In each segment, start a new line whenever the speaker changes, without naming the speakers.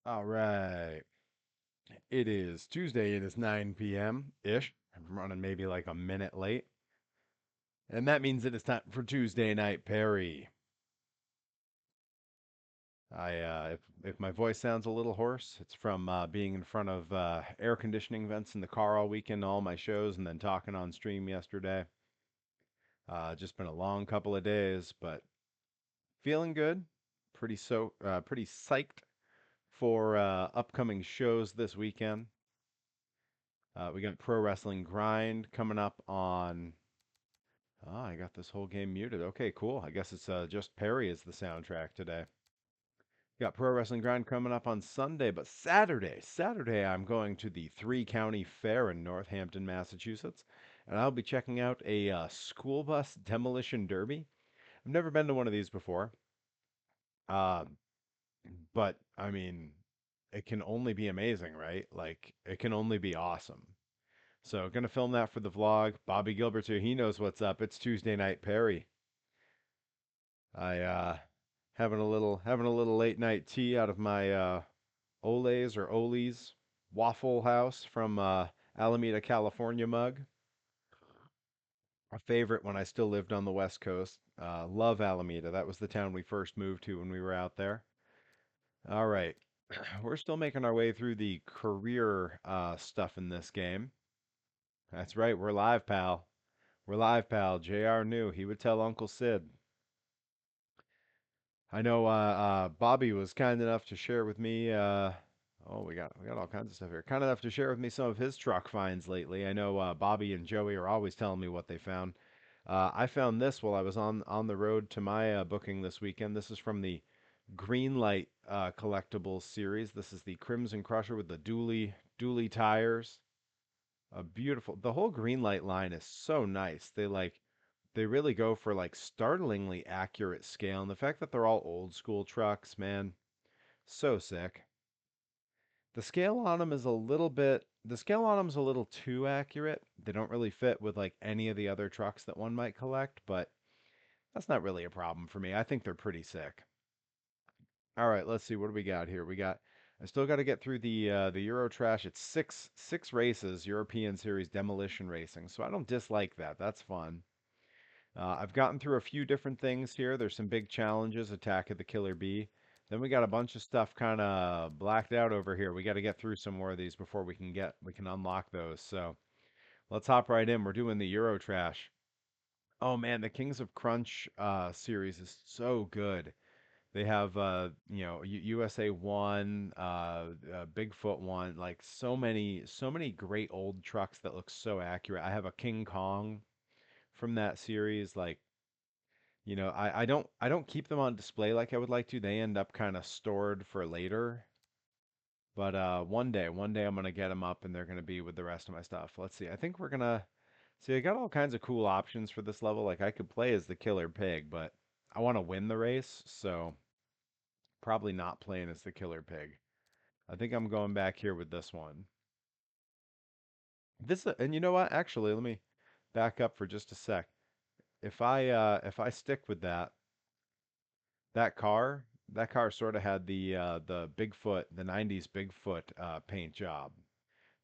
All right. It is Tuesday. It is 9 p.m. ish. I'm running maybe like a minute late. And that means it is time for Tuesday Night Perry. If my voice sounds a little hoarse, it's from being in front of air conditioning vents in the car all weekend, all my shows, and then talking on stream yesterday. Just been a long couple of days, but feeling good. Pretty psyched for upcoming shows this weekend. We got Pro Wrestling Grind coming up on. Oh, I got this whole game muted. Okay, cool. I guess it's just Perry is the soundtrack today. Got Pro Wrestling Grind coming up on Sunday, but Saturday I'm going to the Three County Fair in Northampton, Massachusetts, and I'll be checking out a school bus demolition derby. I've never been to one of these before, uh, but I mean, it can only be amazing, right? Like, it can only be awesome. So gonna film that for the vlog. Bobby Gilbert's here. He knows what's up. It's Tuesday Night Perry. I having a little late night tea out of my Olays or Oli's Waffle House from Alameda, California mug. A favorite when I still lived on the West Coast. Love Alameda. That was the town we first moved to when we were out there. All right. We're still making our way through the career stuff in this game. That's right. We're live, pal. We're live, pal. JR knew. He would tell Uncle Sid. I know Bobby was kind enough to share with me. Oh, we got all kinds of stuff here. Kind enough to share with me some of his truck finds lately. I know Bobby and Joey are always telling me what they found. I found this while I was on the road to my booking this weekend. This is from the Greenlight collectibles series. This is the Crimson Crusher with the dually tires. A beautiful. The whole Greenlight line is so nice. They really go for like startlingly accurate scale, and the fact that they're all old school trucks, man, so sick. The scale on them is a little too accurate. They don't really fit with like any of the other trucks that one might collect, but that's not really a problem for me. I think they're pretty sick. All right, let's see what do we got here. I still got to get through the Euro Trash. It's six races, European Series demolition racing. So I don't dislike that. That's fun. I've gotten through a few different things here. There's some big challenges, Attack of the Killer Bee. Then we got a bunch of stuff kind of blacked out over here. We got to get through some more of these before we can unlock those. So let's hop right in. We're doing the Euro Trash. Oh man, the Kings of Crunch series is so good. They have USA one, Bigfoot one, like so many great old trucks that look so accurate. I have a King Kong from that series, like. I don't keep them on display like I would like to. They end up kind of stored for later. But one day I'm gonna get them up and they're gonna be with the rest of my stuff. Let's see. I think we're gonna see. I got all kinds of cool options for this level. Like I could play as the killer pig, but I want to win the race, so probably not playing as the killer pig. I think I'm going back here with this one. And you know what? Actually, let me back up for just a sec. If I stick with that car sort of had the Bigfoot, the 90s Bigfoot paint job,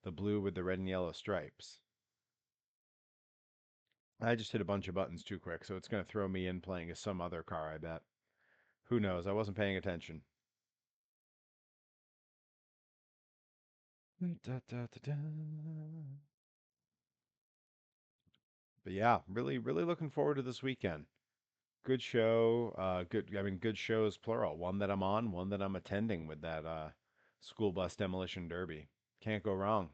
the blue with the red and yellow stripes. I just hit a bunch of buttons too quick, so it's going to throw me in playing as some other car, I bet. Who knows? I wasn't paying attention. Da, da, da, da. But yeah, really, really looking forward to this weekend. Good show. I mean, good shows plural. One that I'm on, one that I'm attending with that school bus demolition derby. Can't go wrong.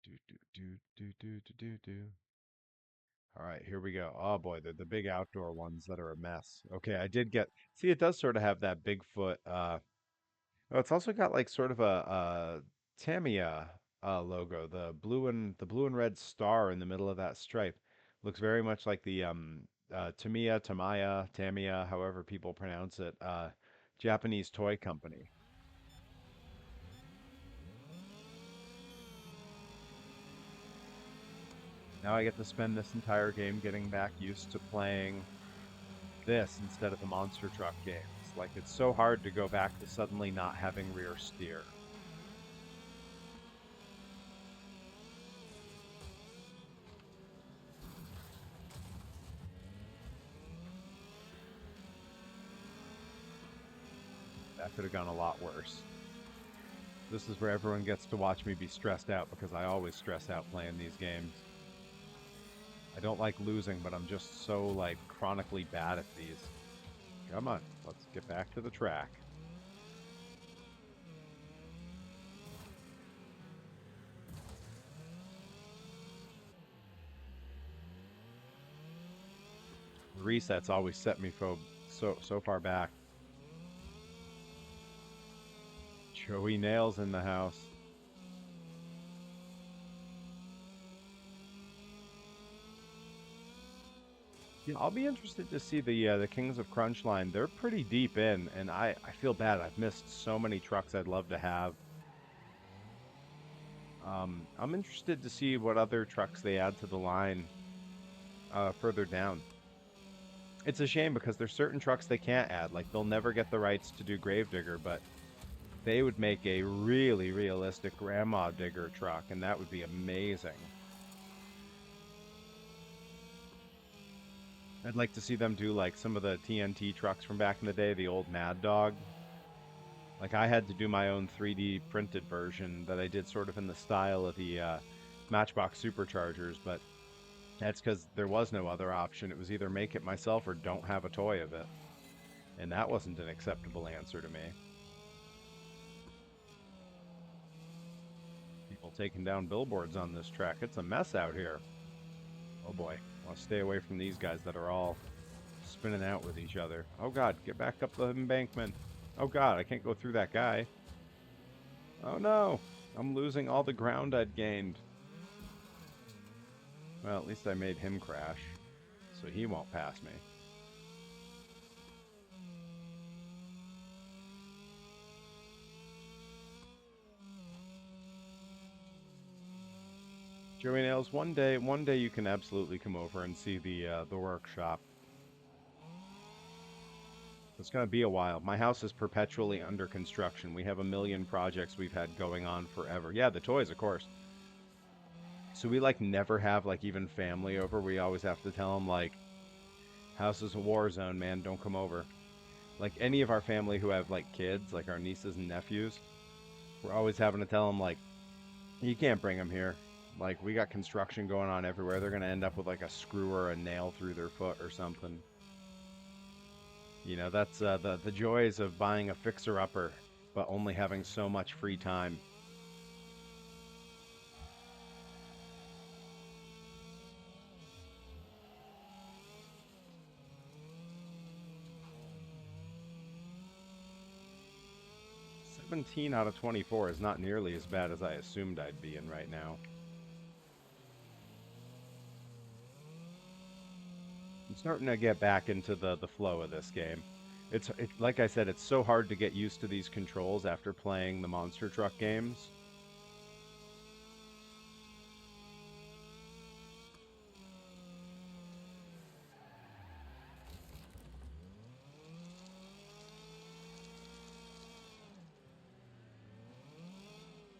Do do do do do do do do. All right, here we go. Oh boy, they're the big outdoor ones that are a mess. Okay, I did get. See, it does sort of have that Bigfoot. Oh, it's also got like sort of a Tamiya logo, the blue and red star in the middle of that stripe. Looks very much like the Tamiya, however people pronounce it, Japanese toy company. Now I get to spend this entire game getting back used to playing this instead of the monster truck games. Like it's so hard to go back to suddenly not having rear steer. That could have gone a lot worse. This is where everyone gets to watch me be stressed out because I always stress out playing these games. I don't like losing, but I'm just so like chronically bad at these. Come on, let's get back to the track. The resets always set me so far back. Joey Nails in the house. Yeah, I'll be interested to see the Kings of Crunch line. They're pretty deep in, and I feel bad. I've missed so many trucks I'd love to have. I'm interested to see what other trucks they add to the line further down. It's a shame because there's certain trucks they can't add. Like they'll never get the rights to do Gravedigger, but they would make a really realistic Grandma Digger truck, and that would be amazing. I'd like to see them do like some of the TNT trucks from back in the day, the old Mad Dog. Like I had to do my own 3D printed version that I did sort of in the style of the Matchbox Superchargers, but that's because there was no other option. It was either make it myself or don't have a toy of it. And that wasn't an acceptable answer to me. People taking down billboards on this track. It's a mess out here. Oh boy. I want to stay away from these guys that are all spinning out with each other. Oh god, get back up the embankment. Oh god, I can't go through that guy. Oh no, I'm losing all the ground I'd gained. Well, at least I made him crash, so he won't pass me. Joey Nails, one day you can absolutely come over and see the workshop. It's gonna be a while. My house is perpetually under construction. We have a million projects we've had going on forever. Yeah, the toys, of course. So we like never have like even family over. We always have to tell them like, house is a war zone, man. Don't come over. Like any of our family who have like kids, like our nieces and nephews, we're always having to tell them like, you can't bring them here. Like we got construction going on everywhere. They're gonna end up with like a screw or a nail through their foot or something. You know, that's the joys of buying a fixer-upper, but only having so much free time. 17 out of 24 is not nearly as bad as I assumed I'd be in right now. I'm starting to get back into the flow of this game. It's like I said, it's so hard to get used to these controls after playing the monster truck games.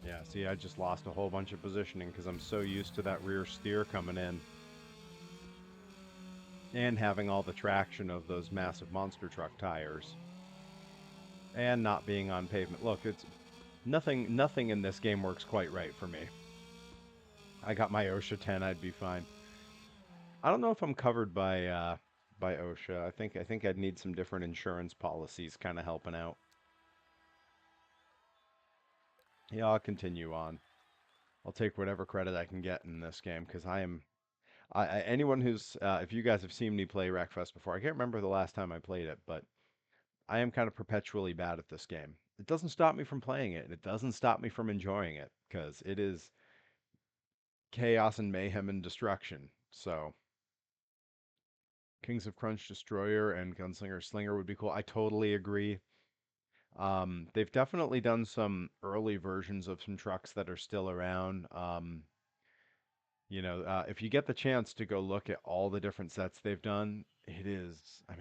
Yeah, see, I just lost a whole bunch of positioning because I'm so used to that rear steer coming in and having all the traction of those massive monster truck tires and not being on pavement. Look, it's nothing in this game works quite right for me. I got my OSHA 10, I'd be fine. I don't know if I'm covered by OSHA. I think I'd need some different insurance policies kind of helping out. Yeah, I'll continue on. I'll take whatever credit I can get in this game because anyone who's if you guys have seen me play Wreckfest before, I can't remember the last time I played it, but I am kind of perpetually bad at this game. It doesn't stop me from playing it, and it doesn't stop me from enjoying it because it is chaos and mayhem and destruction. So, Kings of Crunch Destroyer and Gunslinger Slinger would be cool. I totally agree. They've definitely done some early versions of some trucks that are still around. If you get the chance to go look at all the different sets they've done, I mean,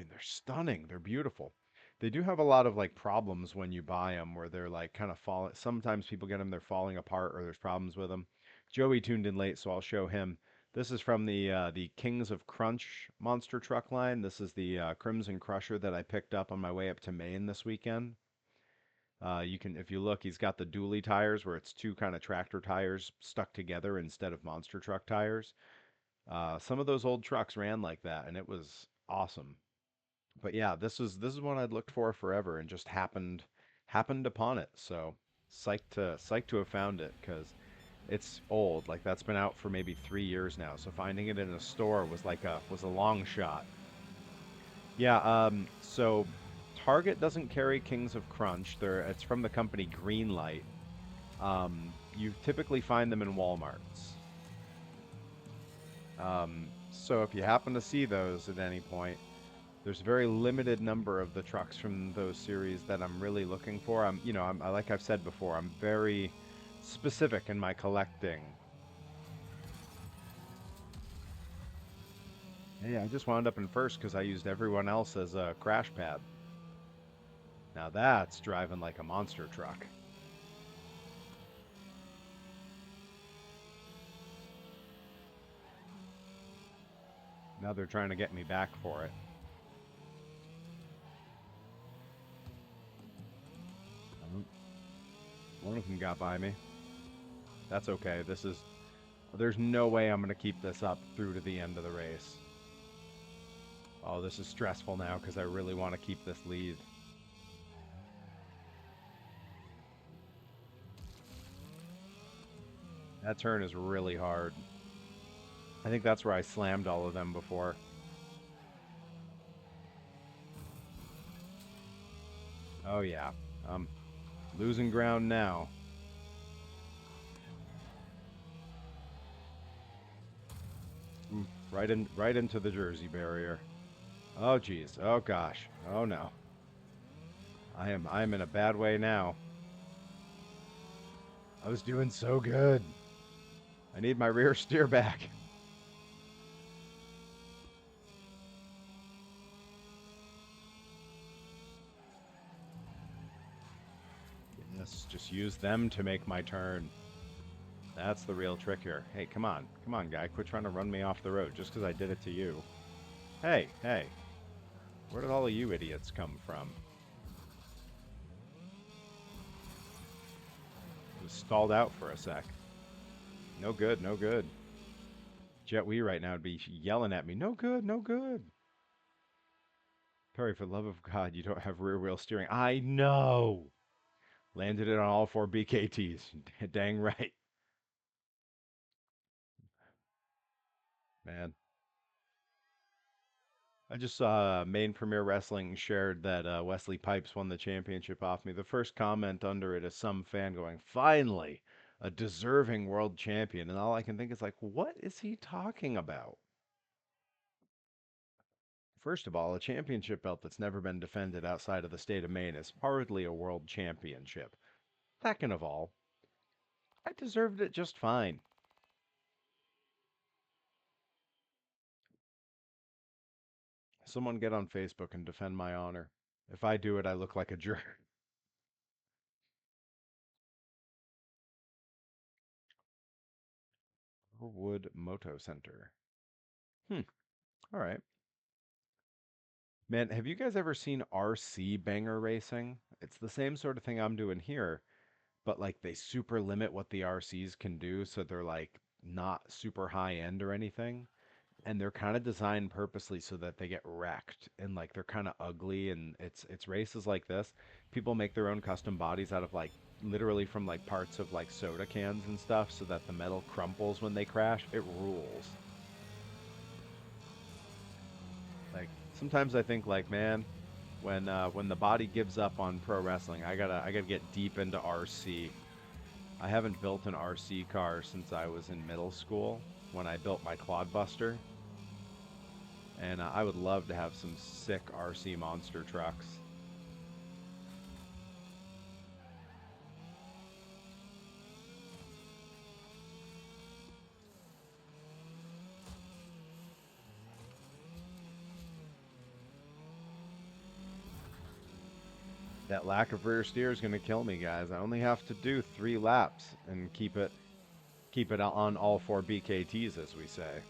they're stunning. They're beautiful. They do have a lot of like problems when you buy them where they're like kind of falling. Sometimes people get them, they're falling apart or there's problems with them. Joey tuned in late, so I'll show him. This is from the Kings of Crunch monster truck line. This is the Crimson Crusher that I picked up on my way up to Maine this weekend. You can, if you look, he's got the dually tires where it's two kind of tractor tires stuck together instead of monster truck tires. Some of those old trucks ran like that, and it was awesome. But yeah, this is one I'd looked for forever, and just happened upon it. So psyched to have found it because it's old. Like that's been out for maybe 3 years now. So finding it in a store was a long shot. Yeah. So Target doesn't carry Kings of Crunch. It's from the company Greenlight. You typically find them in Walmarts. So if you happen to see those at any point, there's a very limited number of the trucks from those series that I'm really looking for. Like I've said before, I'm very specific in my collecting. Hey, I just wound up in first because I used everyone else as a crash pad. Now that's driving like a monster truck. Now they're trying to get me back for it. Um, One of them got by me. That's okay. There's no way I'm going to keep this up through to the end of the race. Oh, this is stressful now because I really want to keep this lead. That turn is really hard. I think that's where I slammed all of them before. Oh yeah. I'm losing ground now. Right into the Jersey barrier. Oh geez. Oh gosh. Oh no. I am in a bad way now. I was doing so good. I need my rear steer back. Yes, just use them to make my turn. That's the real trick here. Hey, come on. Come on, guy. Quit trying to run me off the road just because I did it to you. Hey, hey. Where did all of you idiots come from? I was stalled out for a sec. No good, no good. Jet Wee right now would be yelling at me. No good, no good. Perry, for the love of God, you don't have rear wheel steering. I know. Landed it on all four BKTs. Dang right. Man. I just saw Main Premier Wrestling shared that Wesley Pipes won the championship off me. The first comment under it is some fan going, finally, a deserving world champion. And all I can think is like, what is he talking about? First of all, a championship belt that's never been defended outside of the state of Maine is hardly a world championship. Second of all, I deserved it just fine. Someone get on Facebook and defend my honor. If I do it, I look like a jerk. Wood Moto Center. Hmm. All right. Man, have you guys ever seen RC banger racing? It's the same sort of thing I'm doing here, but like they super limit what the RCs can do, so they're like not super high end or anything. And they're kind of designed purposely so that they get wrecked and like they're kind of ugly and it's races like this. People make their own custom bodies out of like literally from like parts of like soda cans and stuff so that the metal crumples when they crash. It rules. Like sometimes I think like, man, when the body gives up on pro wrestling, I gotta get deep into RC. I haven't built an RC car since I was in middle school when I built my Clodbuster, and I would love to have some sick RC monster trucks. That lack of rear steer is going to kill me, guys. I only have to do 3 laps and keep it on all 4 BKTs, as we say.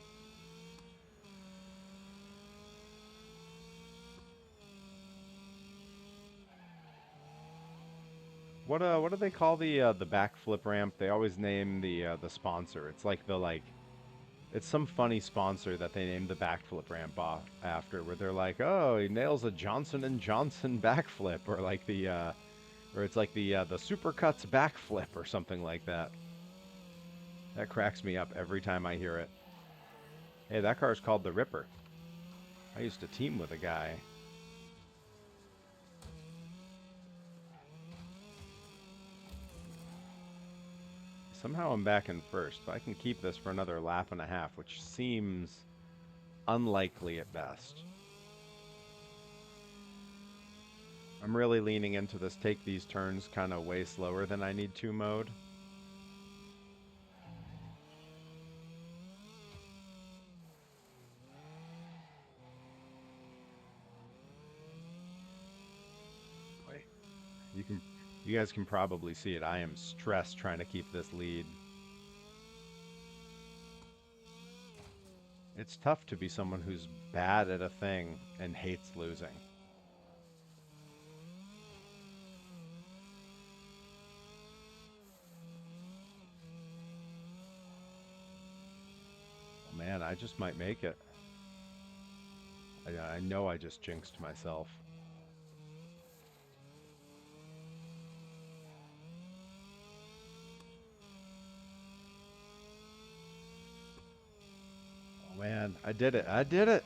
What do they call the backflip ramp? They always name the sponsor. It's like it's some funny sponsor that they named the backflip ramp off after, where they're like, oh, he nails a Johnson and Johnson backflip, or like or it's like the Supercuts backflip or something like that. That cracks me up every time I hear it. Hey, that car's called the Ripper. I used to team with a guy. Somehow I'm back in first, but I can keep this for another lap and a half, which seems unlikely at best. I'm really leaning into this take these turns kind of way slower than I need to mode. Wait, you guys can probably see it. I am stressed trying to keep this lead. It's tough to be someone who's bad at a thing and hates losing. Oh, man, I just might make it. I know I just jinxed myself. Oh, man, I did it. I did it.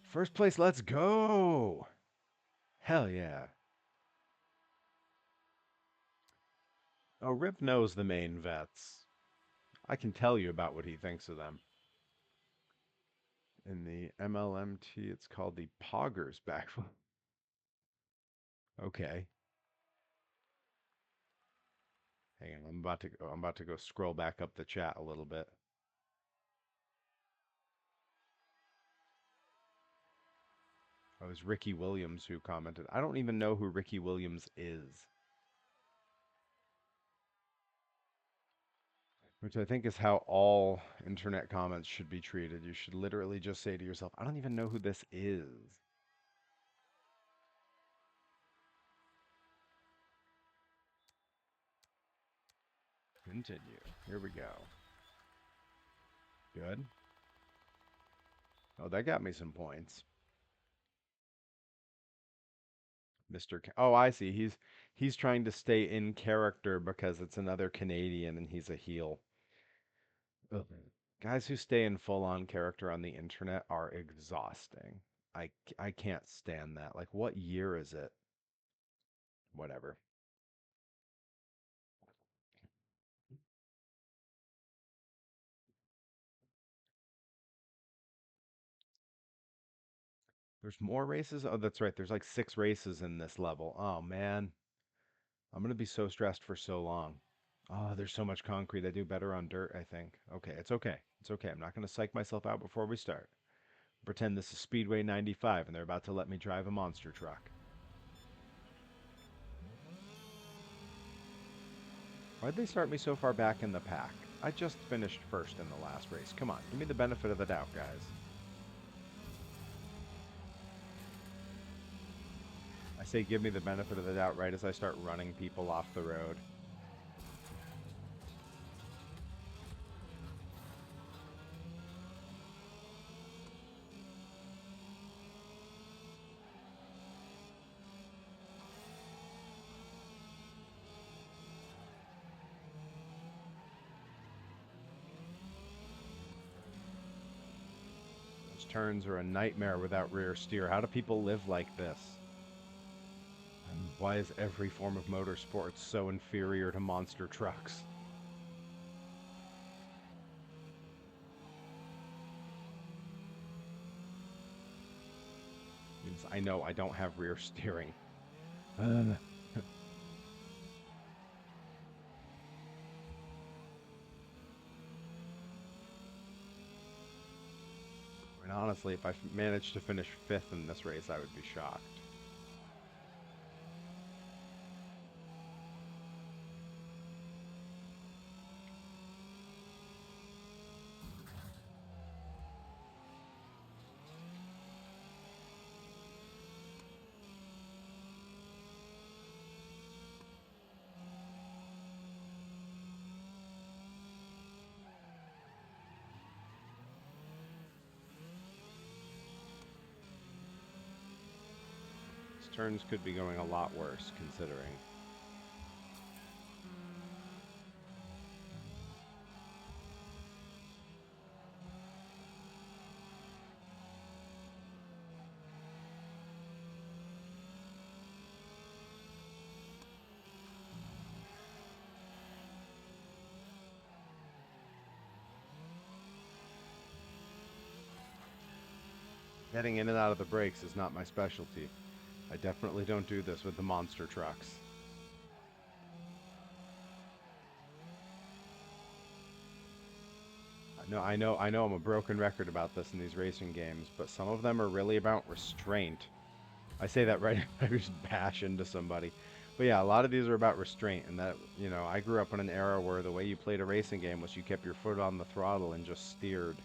First place, let's go. Hell yeah. Oh, Rip knows the main vets. I can tell you about what he thinks of them. In the MLMT, it's called the Poggers backflip. Okay. Hang on, I'm about to go scroll back up the chat a little bit. Oh, it was Ricky Williams who commented. I don't even know who Ricky Williams is. Which I think is how all internet comments should be treated. You should literally just say to yourself, I don't even know who this is. Continue. Here we go. Good. Oh, that got me some points. Oh, I see. He's trying to stay in character because it's another Canadian and he's a heel. Ugh. Guys who stay in full-on character on the internet are exhausting. I can't stand that. Like, what year is it? Whatever. There's more races? Oh, that's right. There's like 6 races in this level. Oh, man. I'm gonna be so stressed for so long. Oh, there's so much concrete. I do better on dirt, I think. Okay, it's okay. It's okay. I'm not gonna psych myself out before we start. Pretend this is Speedway 95 and they're about to let me drive a monster truck. Why'd they start me so far back in the pack? I just finished first in the last race. Come on, give me the benefit of the doubt, guys. I say give me the benefit of the doubt right as I start running people off the road. Those turns are a nightmare without rear steer. How do people live like this? And why is every form of motorsports so inferior to monster trucks? Means I know I don't have rear steering. And honestly, if I managed to finish 5th in this race, I would be shocked. Turns could be going a lot worse, considering. Getting in and out of the brakes is not my specialty. I definitely don't do this with the monster trucks. I know I'm a broken record about this in these racing games, but some of them are really about restraint. I say that right if I just bash into somebody. But yeah, a lot of these are about restraint, and that, I grew up in an era where the way you played a racing game was you kept your foot on the throttle and just steered.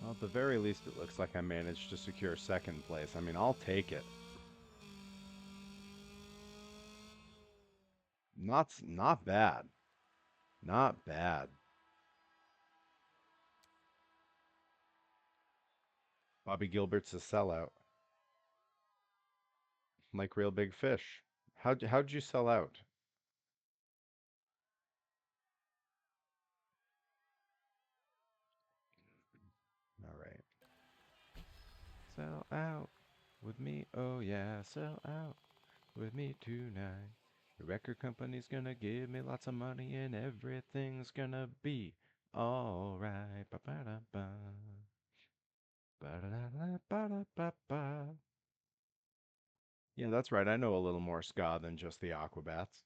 Well, at the very least, it looks like I managed to secure second place. I mean, I'll take it. Not bad. Not bad. Bobby Gilbert's a sellout, like real big fish. How'd you sell out? All right. Sell out with me. Oh yeah, sell out with me tonight. The record company's gonna give me lots of money and everything's gonna be all right. Ba ba da ba. Ba da da da ba da ba ba. Yeah, that's right. I know a little more ska than just the Aquabats.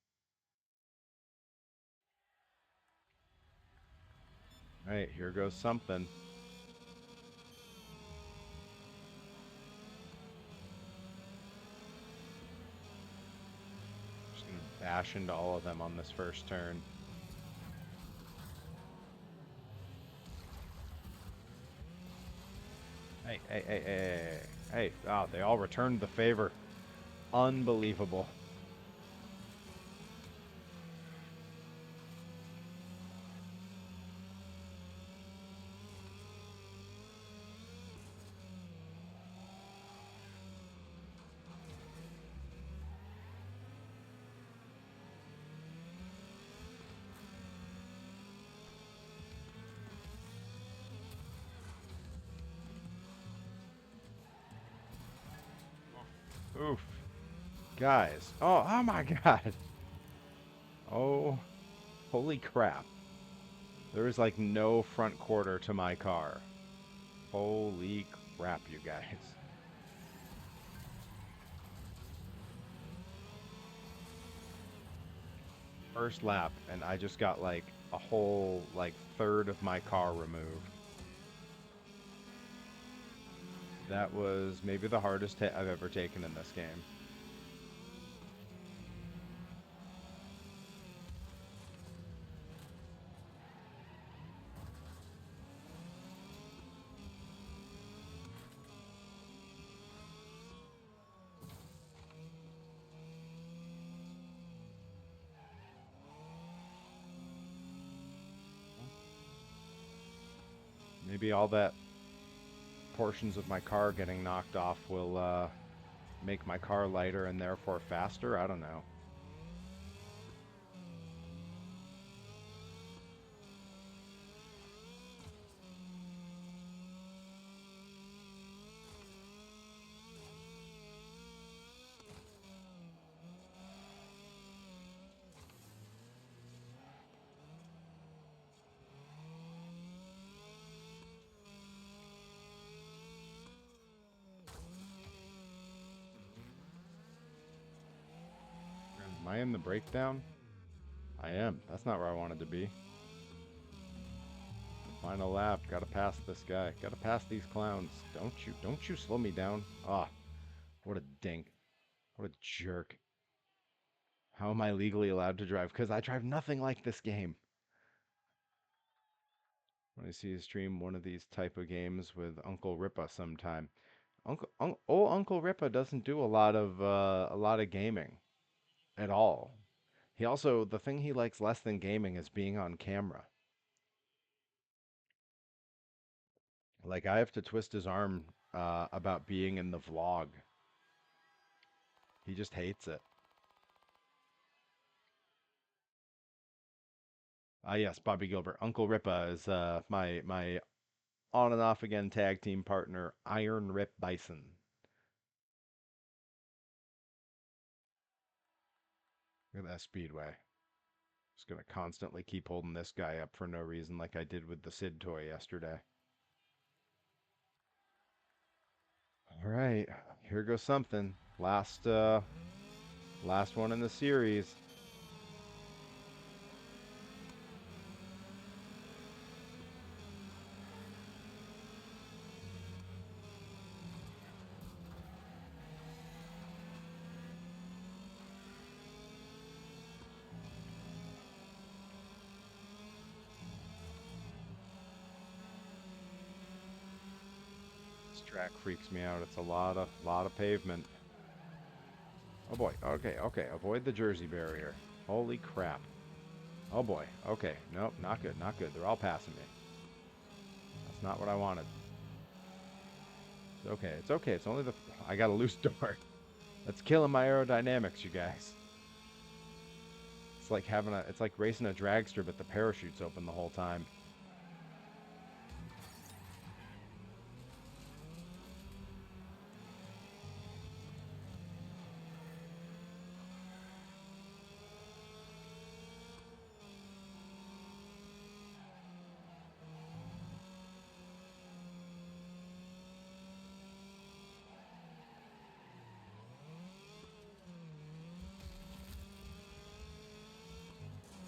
All right, here goes something. Just gonna bash into all of them on this first turn. Hey. Oh, they all returned the favor. Unbelievable. Oof. Guys. Oh my God. Oh, holy crap. There is like no front quarter to my car. Holy crap, you guys. First lap, and I just got like a whole like third of my car removed. That was maybe the hardest hit I've ever taken in this game. Maybe all that portions of my car getting knocked off will make my car lighter and therefore faster. I don't know. Am I in the breakdown? I am. That's not where I wanted to be. Final lap. Gotta pass this guy. Gotta pass these clowns. Don't you slow me down. Ah. What a dink. What a jerk. How am I legally allowed to drive? Because I drive nothing like this game. When I see you stream one of these type of games with Uncle Ripa sometime. Old Uncle Ripa doesn't do a lot of gaming at all. He also the thing he likes less than gaming is being on camera. Like I have to twist his arm about being in the vlog. He just hates it. Ah, yes, Bobby Gilbert. Uncle Ripa is my on and off again tag team partner, Iron Rip Bison. Look at that speedway. Just gonna constantly keep holding this guy up for no reason, like I did with the Sid toy yesterday. All right, here goes something. Last one in the series. This track freaks me out. It's a lot of pavement. Oh boy. Okay, okay. Avoid the Jersey barrier. Holy crap. Oh boy. Okay. Nope, not good, not good. They're all passing me. That's not what I wanted. It's okay. It's okay. It's only the I got a loose door. That's killing my aerodynamics, you guys. It's like racing a dragster, but the parachute's open the whole time.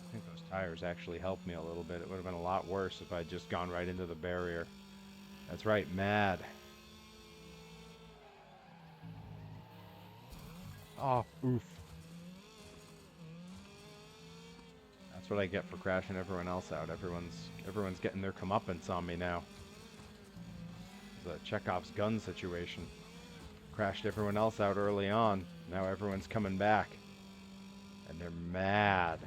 I think those tires actually helped me a little bit. It would have been a lot worse if I'd just gone right into the barrier. That's right, mad. Oh, oof. That's what I get for crashing everyone else out. Everyone's getting their comeuppance on me now. It's a Chekhov's gun situation. Crashed everyone else out early on. Now everyone's coming back. And they're mad.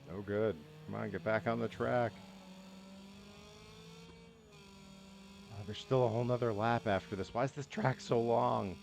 No good. Come on, get back on the track. Oh, there's still a whole nother lap after this. Why is this track so long?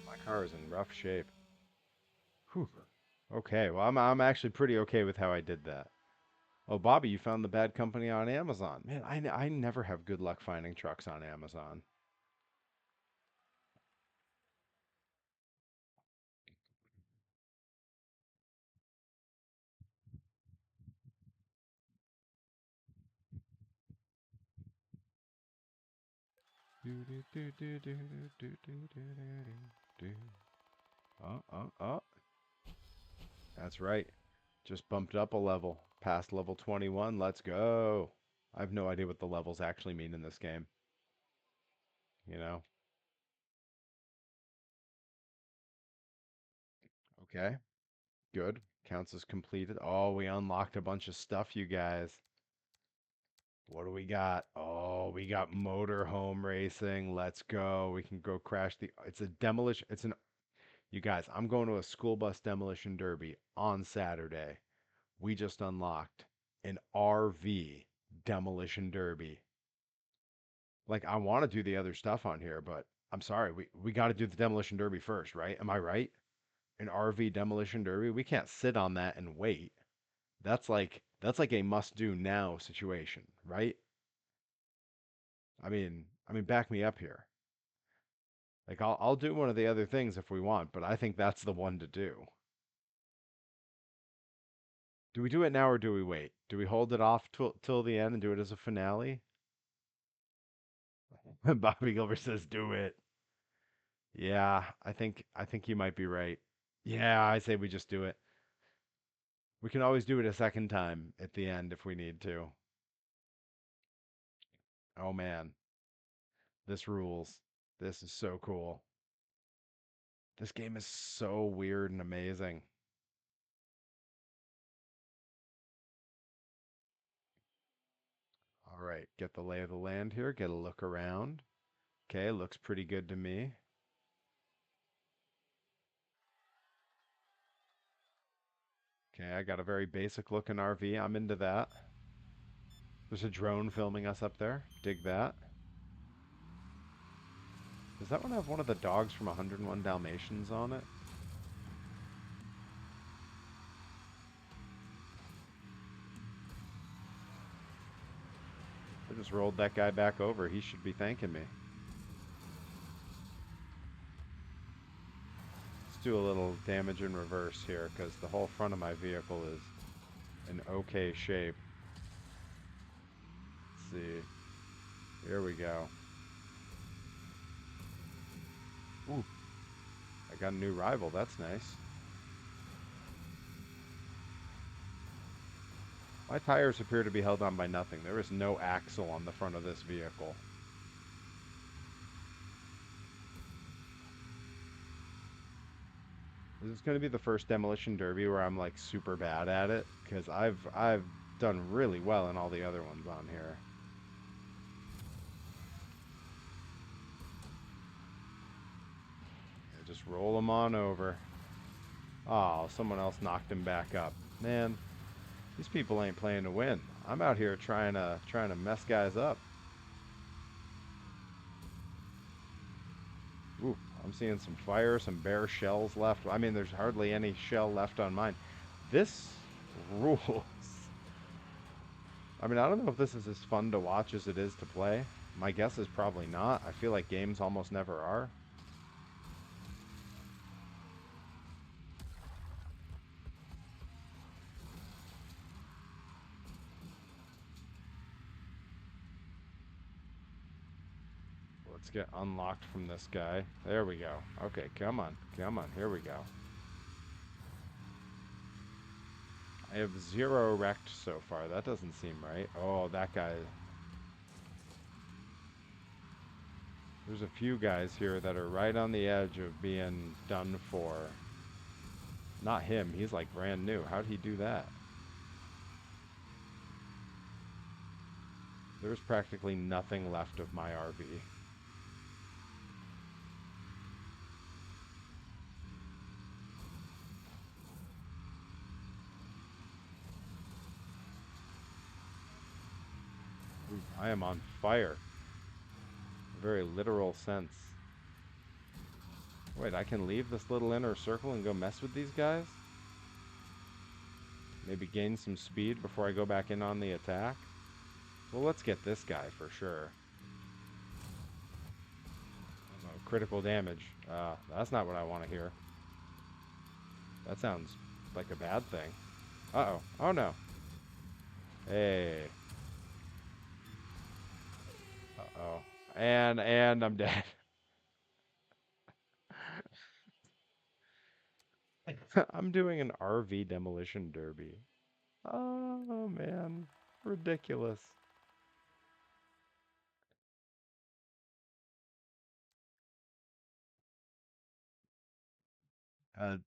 My car is in rough shape. Whew. Okay, well I'm actually pretty okay with how I did that. Oh, Bobby, you found the bad company on Amazon. Man, I never have good luck finding trucks on Amazon. Oh. That's right. Just bumped up a level. Past level 21. Let's go. I have no idea what the levels actually mean in this game. You know? Okay. Good. Counts as completed. Oh, we unlocked a bunch of stuff, you guys. What do we got? Oh, we got motorhome racing. Let's go. We can go crash the. It's a demolition. You guys, I'm going to a school bus demolition derby on Saturday. We just unlocked an RV demolition derby. Like, I want to do the other stuff on here, but I'm sorry. We got to do the demolition derby first, right? Am I right? An RV demolition derby. We can't sit on that and wait. That's like a must do now situation, right? I mean, back me up here. Like I'll do one of the other things if we want, but I think that's the one to do. Do we do it now or do we wait? Do we hold it off till the end and do it as a finale? Bobby Gilbert says do it. Yeah, I think you might be right. Yeah, I say we just do it. We can always do it a second time at the end if we need to. Oh man, this rules. This is so cool. This game is so weird and amazing. All right, get the lay of the land here, get a look around. Okay, looks pretty good to me. Okay, I got a very basic looking RV. I'm into that. There's a drone filming us up there. Dig that. Does that one have one of the dogs from 101 Dalmatians on it? I just rolled that guy back over. He should be thanking me. Let's do a little damage in reverse here because the whole front of my vehicle is in okay shape. Let's see. Here we go. Ooh, I got a new rival. That's nice. My tires appear to be held on by nothing. There is no axle on the front of this vehicle. This is going to be the first demolition derby where I'm like super bad at it because I've done really well in all the other ones on here. Yeah, just roll them on over. Oh, someone else knocked him back up. Man, these people ain't playing to win. I'm out here trying to mess guys up. Ooh, I'm seeing some fire, some bare shells left. I mean, there's hardly any shell left on mine. This rules. I mean, I don't know if this is as fun to watch as it is to play. My guess is probably not. I feel like games almost never are. Let's get unlocked from this guy. There we go. Okay, come on. Come on. Here we go. I have 0 wrecked so far. That doesn't seem right. Oh, that guy. There's a few guys here that are right on the edge of being done for. Not him. He's like brand new. How'd he do that? There's practically nothing left of my RV. Ooh, I am on fire. A very literal sense. Wait, I can leave this little inner circle and go mess with these guys? Maybe gain some speed before I go back in on the attack. Well, let's get this guy for sure. Oh, critical damage. That's not what I want to hear. That sounds like a bad thing. Uh-oh. Oh, no. Hey. Uh-oh. And I'm dead. I'm doing an RV demolition derby. Oh, man. Ridiculous.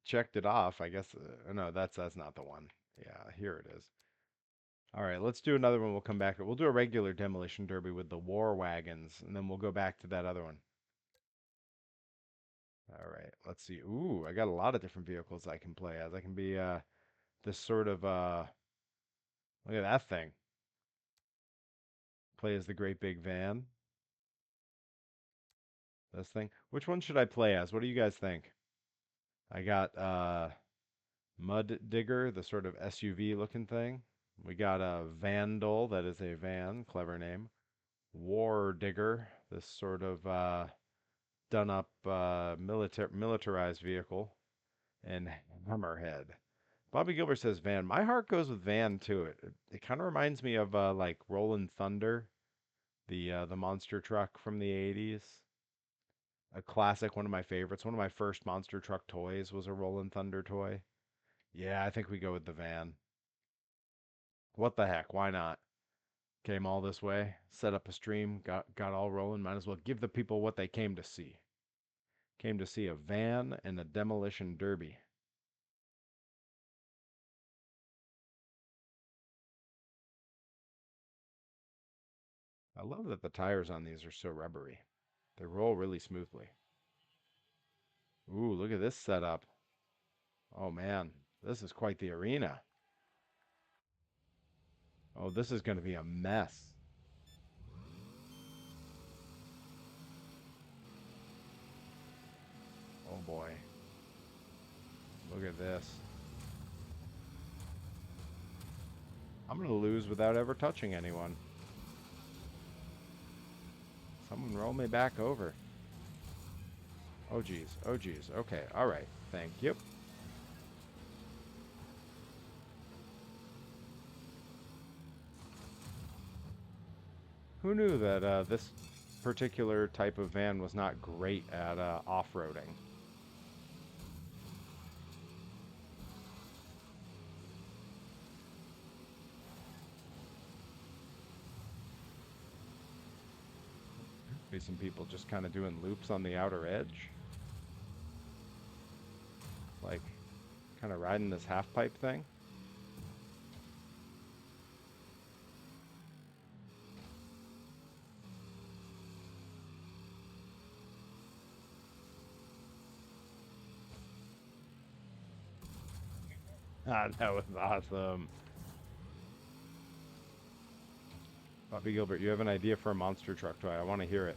Checked it off. I guess. No, that's not the one. Yeah, here it is. All right, let's do another one. We'll come back. We'll do a regular demolition derby with the war wagons, and then we'll go back to that other one. All right, let's see. Ooh, I got a lot of different vehicles I can play as. I can be this sort of look at that thing. Play as the great big van. This thing. Which one should I play as? What do you guys think? I got Mud Digger, the sort of SUV looking thing. We got a Vandal, that is a van, clever name. War Digger, this sort of done up militarized vehicle, and Hammerhead. Bobby Gilbert says van. My heart goes with van too. It kind of reminds me of like Rollin' Thunder, the monster truck from the 80s. A classic, one of my favorites. One of my first monster truck toys was a Rollin' Thunder toy. Yeah, I think we go with the van. What the heck? Why not? Came all this way, set up a stream, got all rolling. Might as well give the people what they came to see. Came to see a van and a demolition derby. I love that the tires on these are so rubbery. They roll really smoothly. Ooh, look at this setup. Oh man, this is quite the arena. Oh, this is going to be a mess. Oh boy. Look at this. I'm going to lose without ever touching anyone. Someone roll me back over. Oh geez. Oh geez. Okay. All right. Thank you. Who knew that this particular type of van was not great at off-roading? Be some people just kind of doing loops on the outer edge. Like, kind of riding this half-pipe thing. Ah, that was awesome. Bobby Gilbert, you have an idea for a monster truck toy. I want to hear it.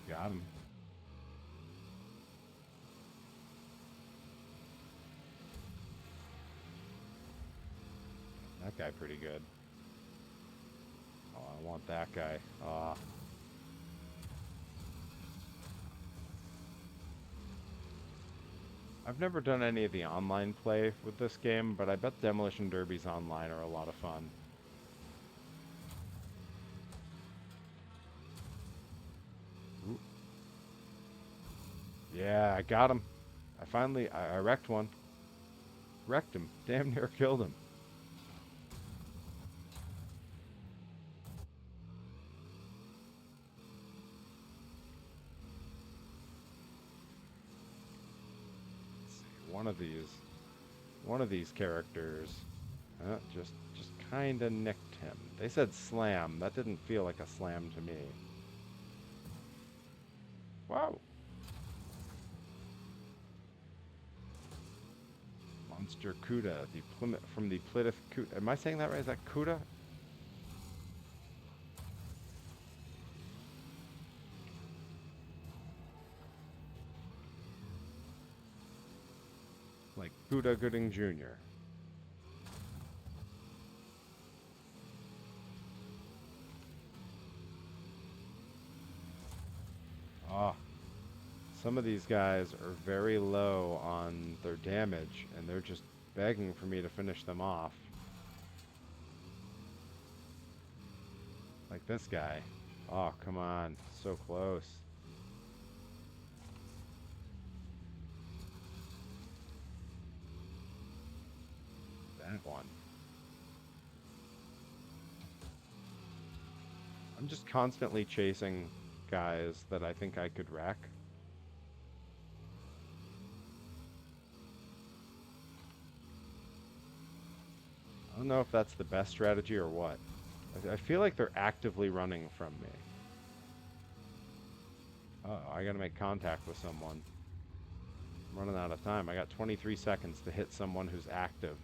Got him. That guy pretty good. Oh, I want that guy. I've never done any of the online play with this game, but I bet Demolition Derbies online are a lot of fun. Ooh. Yeah, I got him. I wrecked one. Wrecked him. Damn near killed him. Let's see, one of these characters, just kind of nicked him. They said slam. That didn't feel like a slam to me. Wow. Monster Cuda, the Plymouth from the Plymouth Cuda. Am I saying that right? Is that Cuda? Like Cuda Gooding Jr. Ah, some of these guys are very low on their damage, and they're just begging for me to finish them off. Like this guy. Oh, come on. So close. That one. I'm just constantly chasing guys that I think I could wreck. I don't know if that's the best strategy or what. I feel like they're actively running from me. Uh-oh, I gotta make contact with someone. I'm running out of time. I got 23 seconds to hit someone who's active.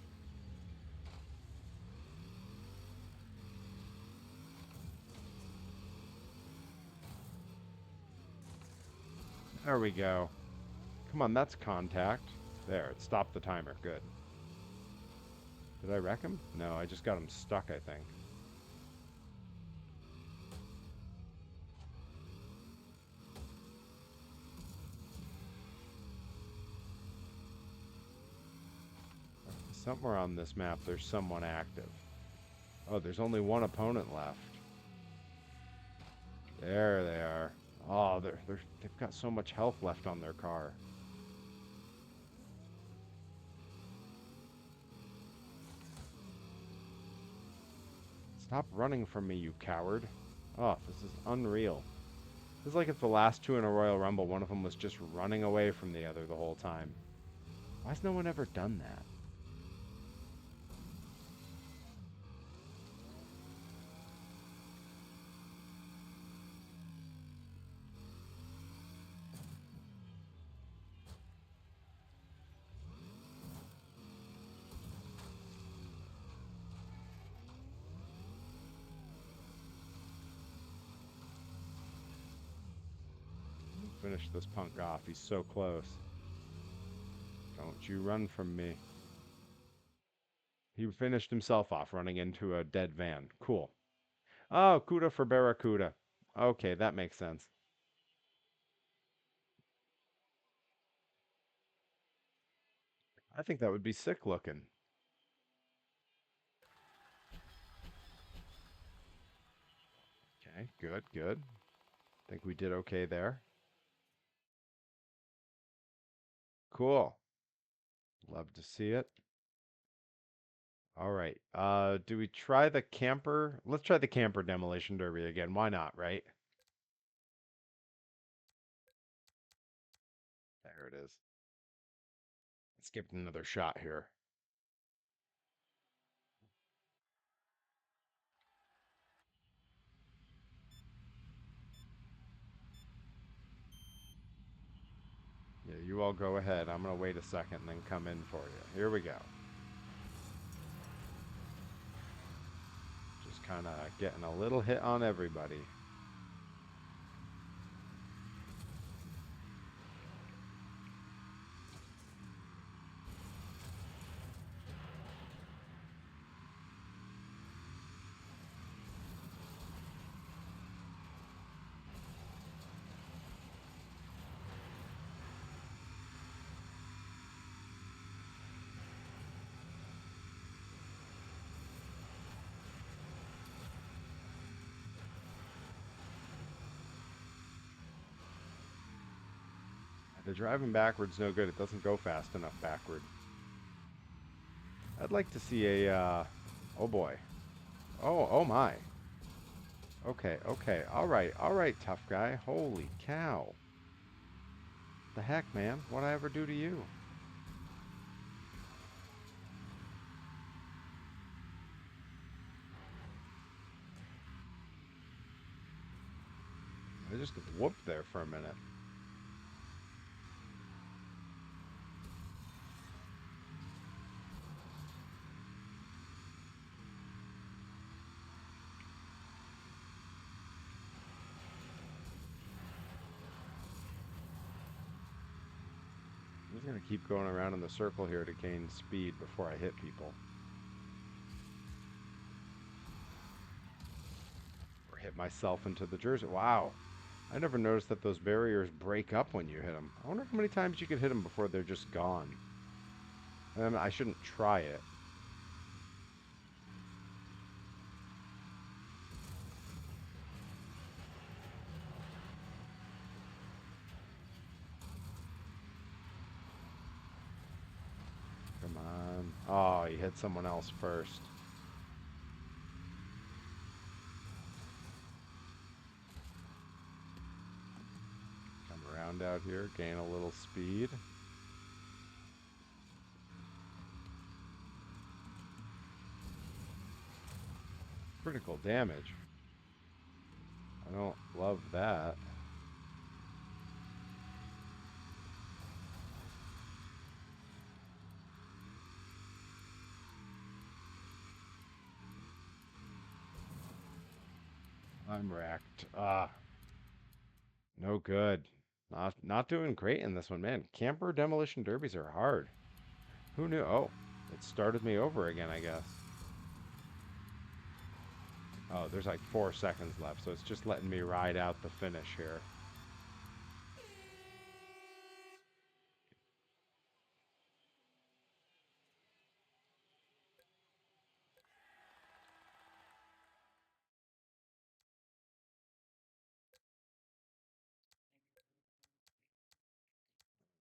There we go. Come on, that's contact. There, it stopped the timer. Good. Did I wreck him? No, I just got him stuck, I think. Somewhere on this map, there's someone active. Oh, there's only one opponent left. There they are. Oh, they've got so much health left on their car. Stop running from me, you coward. Oh, this is unreal. This is like if the last two in a Royal Rumble, one of them was just running away from the other the whole time. Why has no one ever done that? Finish this punk off. He's so close. Don't you run from me. He finished himself off running into a dead van. Cool. Oh, Cuda for Barracuda. Okay, that makes sense. I think that would be sick looking. Okay, good, good. Think we did okay there. Cool. Love to see it. All right. Do we try the camper? Let's try the camper demolition derby again. Why not, right? There it is. Let's give it another shot here. Yeah, you all go ahead. I'm gonna wait a second and then come in for you. Here we go. Just kind of getting a little hit on everybody. The driving backwards no good. It doesn't go fast enough backward. I'd like to see a, oh boy. Oh my. Okay, okay. All right, tough guy. Holy cow. The heck, man? What'd I ever do to you? I just got whooped there for a minute. I'm gonna keep going around in the circle here to gain speed before I hit people. Or hit myself into the jersey. Wow. I never noticed that those barriers break up when you hit them. I wonder how many times you could hit them before they're just gone. And I shouldn't try it. Come on. Oh, you hit someone else first. Come around out here, gain a little speed. Critical damage. I don't love that. I'm wrecked. No good. Not doing great in this one, man. Camper demolition derbies are hard. Who knew? Oh, it started me over again, I guess. Oh, there's like 4 seconds left, so it's just letting me ride out the finish here.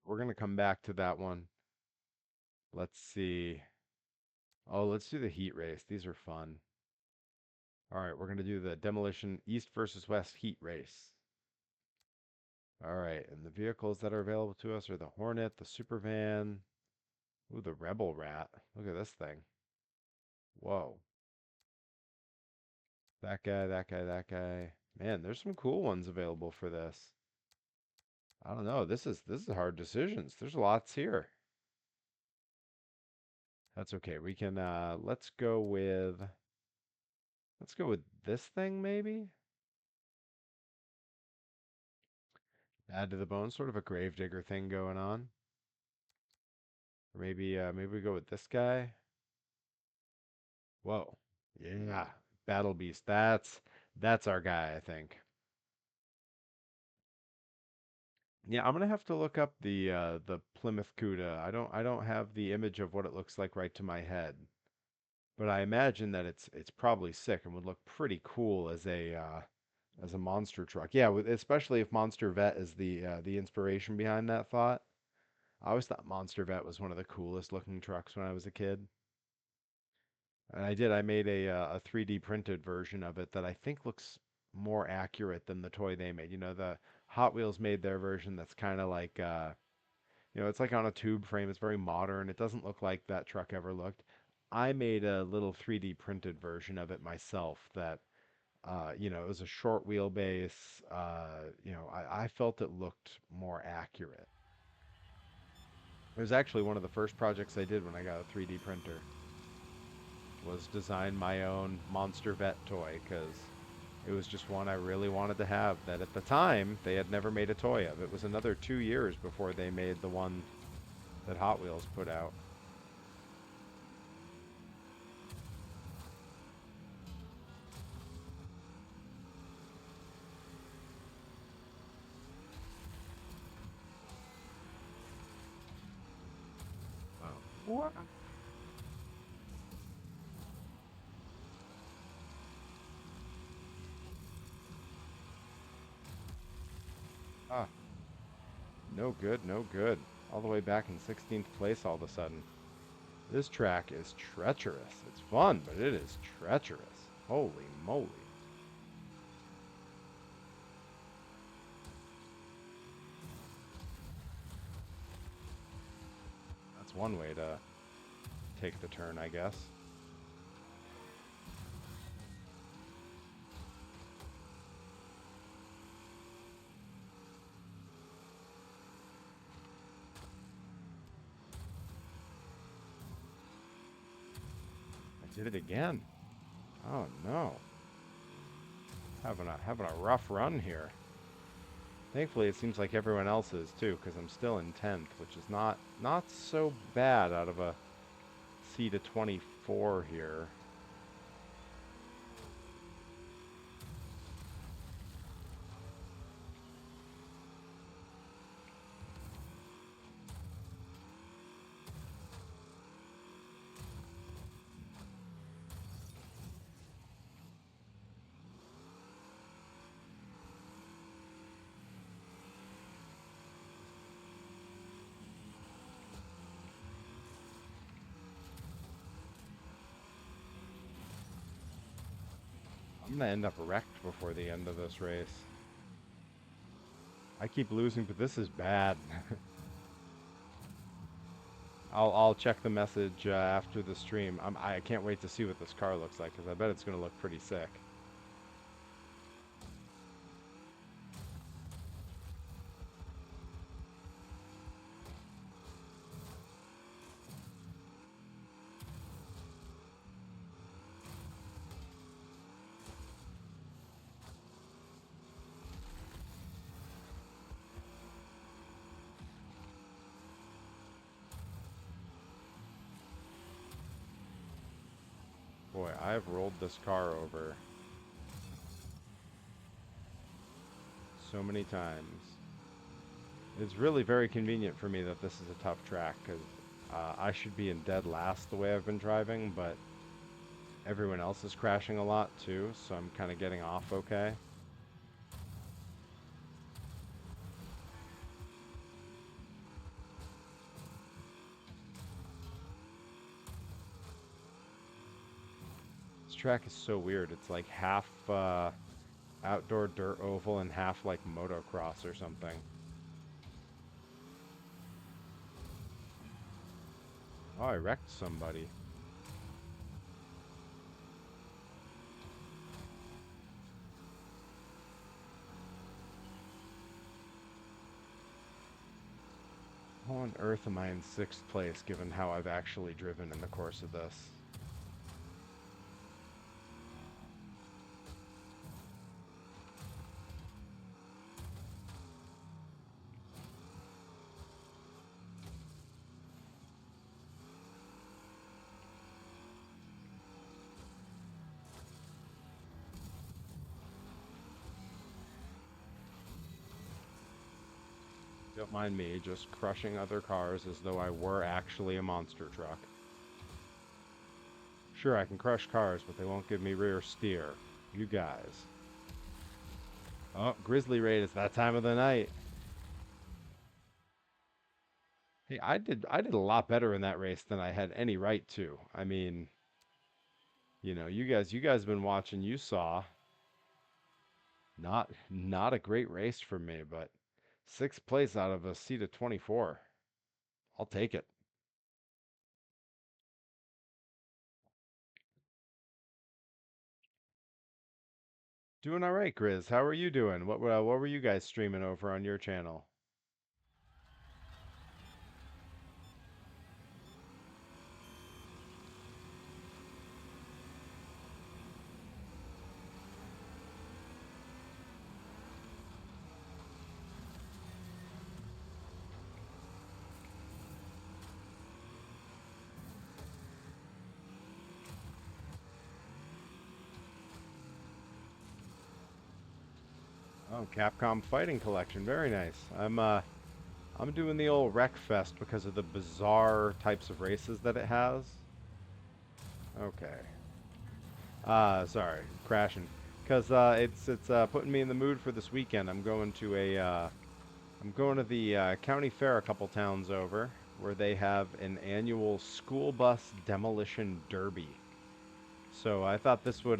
We're gonna come back to that one. Let's see. Oh, let's do the heat race. These are fun. All right, we're gonna do the demolition East versus West heat race. All right, and the vehicles that are available to us are the Hornet, the Supervan. Ooh, the Rebel Rat. Look at this thing. Whoa. That guy, that guy, that guy. Man, there's some cool ones available for this. I don't know. This is hard decisions. There's lots here. That's okay. We can let's go with this thing maybe. Add to the bone, sort of a gravedigger thing going on. Or maybe we go with this guy. Whoa. Yeah. Battle Beast. That's our guy, I think. Yeah, I'm gonna have to look up the Plymouth Cuda. I don't have the image of what it looks like right to my head. But I imagine that it's probably sick and would look pretty cool as a monster truck. Yeah, especially if Monster Vet is the inspiration behind that thought. I always thought Monster Vet was one of the coolest looking trucks when I was a kid. And I made a 3D printed version of it that I think looks more accurate than the toy they made. The Hot Wheels made their version that's kind of like it's like on a tube frame. It's very modern. It doesn't look like that truck ever looked. I made a little 3D printed version of it myself that it was a short wheelbase. I felt it looked more accurate. It was actually one of the first projects I did when I got a 3D printer, was design my own Monster Vet toy, because it was just one I really wanted to have that at the time they had never made a toy of. It was another 2 years before they made the one that Hot Wheels put out. What? Ah, no good, no good. All the way back in 16th place all of a sudden. This track is treacherous. It's fun, but it is treacherous. Holy moly. That's one way to take the turn, I guess. I did it again. Oh no. Having a rough run here. Thankfully, it seems like everyone else is too, because I'm still in 10th, which is not so bad out of a C to 24 here. I'm gonna end up wrecked before the end of this race. I keep losing, but this is bad. I'll check the message after the stream. I can't wait to see what this car looks like, because I bet it's gonna look pretty sick. Boy, I have rolled this car over so many times. It's really very convenient for me that this is a tough track, because I should be in dead last the way I've been driving, but everyone else is crashing a lot too, so I'm kind of getting off okay. This track is so weird. It's like half outdoor dirt oval and half like motocross or something. Oh, I wrecked somebody. How on earth am I in 6th place given how I've actually driven in the course of this? Don't mind me, just crushing other cars as though I were actually a monster truck. Sure, I can crush cars, but they won't give me rear steer. You guys. Oh, Grizzly Raid, it's that time of the night. Hey, I did a lot better in that race than I had any right to. I mean, you guys have been watching, you saw. Not a great race for me, but 6th place out of a seat of 24. I'll take it. Doing all right, Grizz. How are you doing? What were you guys streaming over on your channel? Oh, Capcom Fighting Collection. Very nice. I'm doing the old Wreckfest because of the bizarre types of races that it has. Okay. Sorry, crashing. Cause it's putting me in the mood for this weekend. I'm going to the county fair a couple towns over, where they have an annual school bus demolition derby. So I thought this would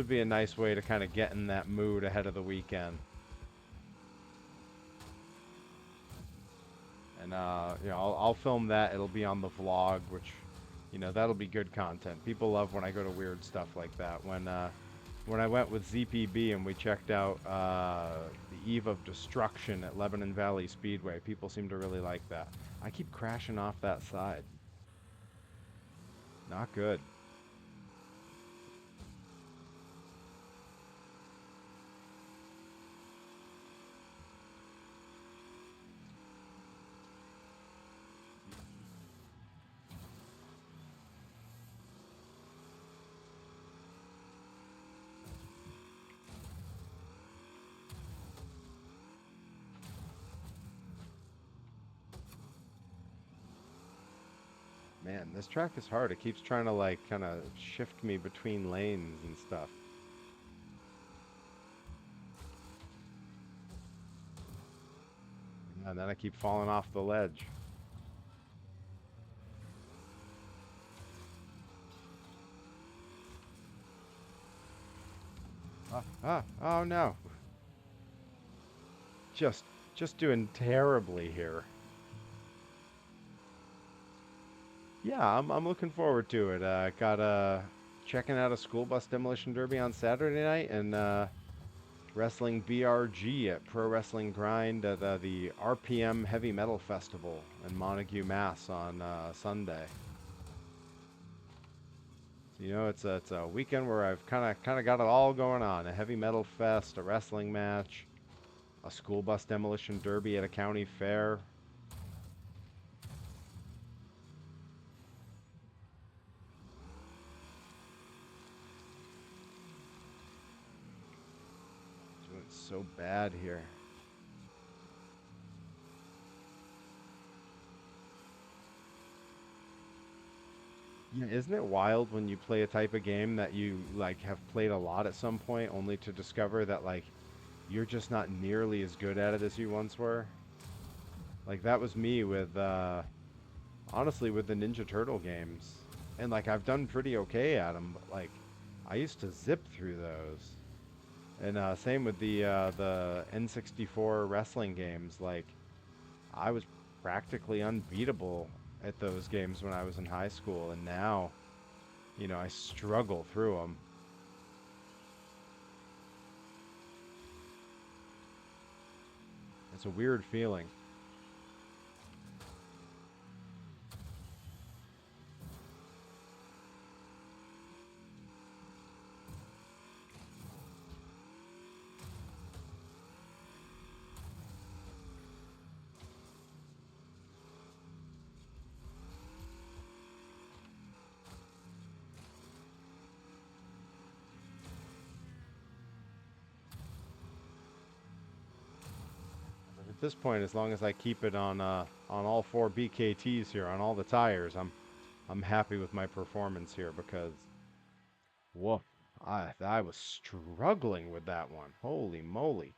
be a nice way to kind of get in that mood ahead of the weekend. And I'll film that. It'll be on the vlog, which, that'll be good content. People love when I go to weird stuff like that. When I went with ZPB and we checked out the Eve of Destruction at Lebanon Valley Speedway, people seem to really like that. I keep crashing off that side. Not good. Man, this track is hard. It keeps trying to like kind of shift me between lanes and stuff. And then I keep falling off the ledge. Oh no. Just just doing terribly here. Yeah, I'm looking forward to it. Got checking out a school bus demolition derby on Saturday night and wrestling BRG at Pro Wrestling Grind at the RPM Heavy Metal Festival in Montague, Mass on Sunday. So, you know, it's a weekend where I've kind of got it all going on: a heavy metal fest, a wrestling match, a school bus demolition derby at a county fair. Doing so bad here. Yeah, isn't it wild when you play a type of game that you like have played a lot at some point only to discover that like you're just not nearly as good at it as you once were? Like that was me with honestly with the Ninja Turtle games. And like I've done pretty okay at them, but like I used to zip through those. And same with the N64 wrestling games. Like I was practically unbeatable at those games when I was in high school, and now, you know, I struggle through them. It's a weird feeling. At this point, as long as I keep it on all four BKTs here on all the tires, I'm happy with my performance here because woof, I was struggling with that one. Holy moly.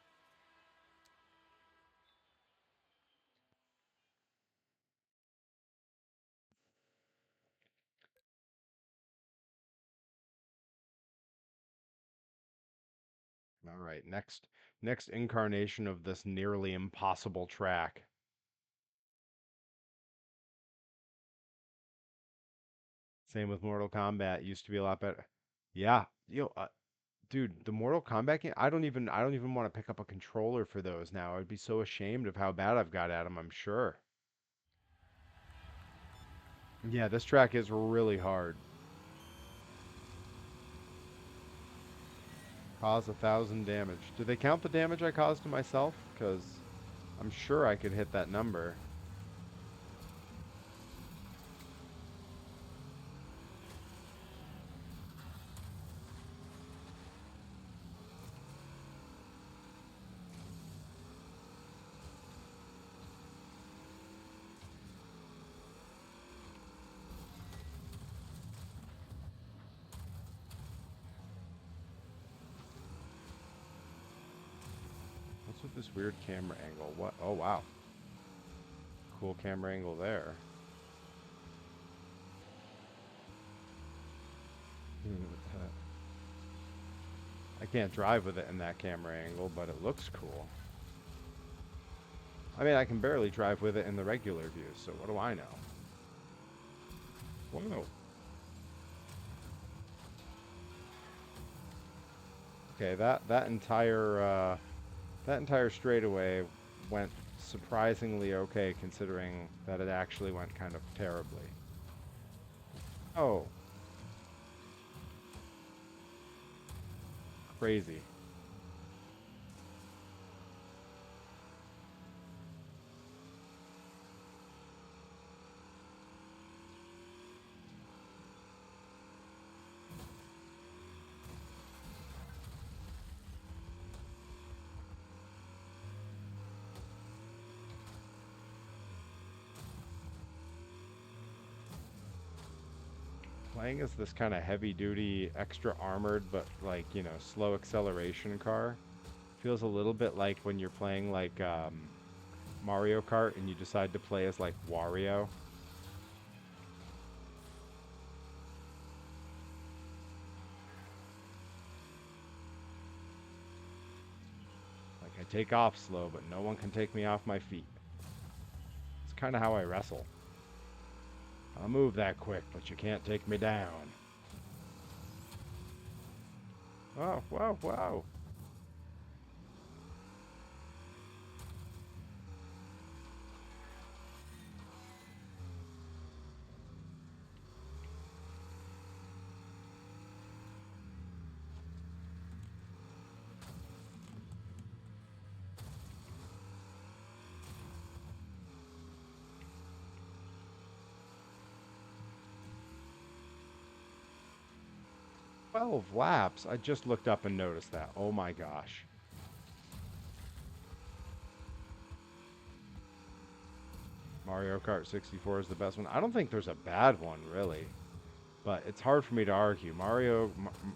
All right, next incarnation of this nearly impossible track. Same with Mortal Kombat. Used to be a lot better. Yeah, dude, the Mortal Kombat game, I don't even want to pick up a controller for those now. I'd be so ashamed of how bad I've got at them, I'm sure. Yeah, this track is really hard. Cause 1,000 damage. Do they count the damage I caused to myself? Because I'm sure I could hit that number. What's with this weird camera angle? What? Oh, wow. Cool camera angle there. I can't drive with it in that camera angle, but it looks cool. I mean, I can barely drive with it in the regular view, so what do I know? Whoa. Okay, that entire straightaway went surprisingly okay considering that it actually went kind of terribly. Oh, crazy. Playing as this kind of heavy duty, extra armored, but like, you know, slow acceleration car feels a little bit like when you're playing like Mario Kart and you decide to play as like Wario. Like I take off slow, but no one can take me off my feet. It's kind of how I wrestle. I'll move that quick, but you can't take me down. Whoa, whoa, whoa. 12 laps. I just looked up and noticed that. Oh my gosh. Mario Kart 64 is the best one. I don't think there's a bad one, really. But it's hard for me to argue.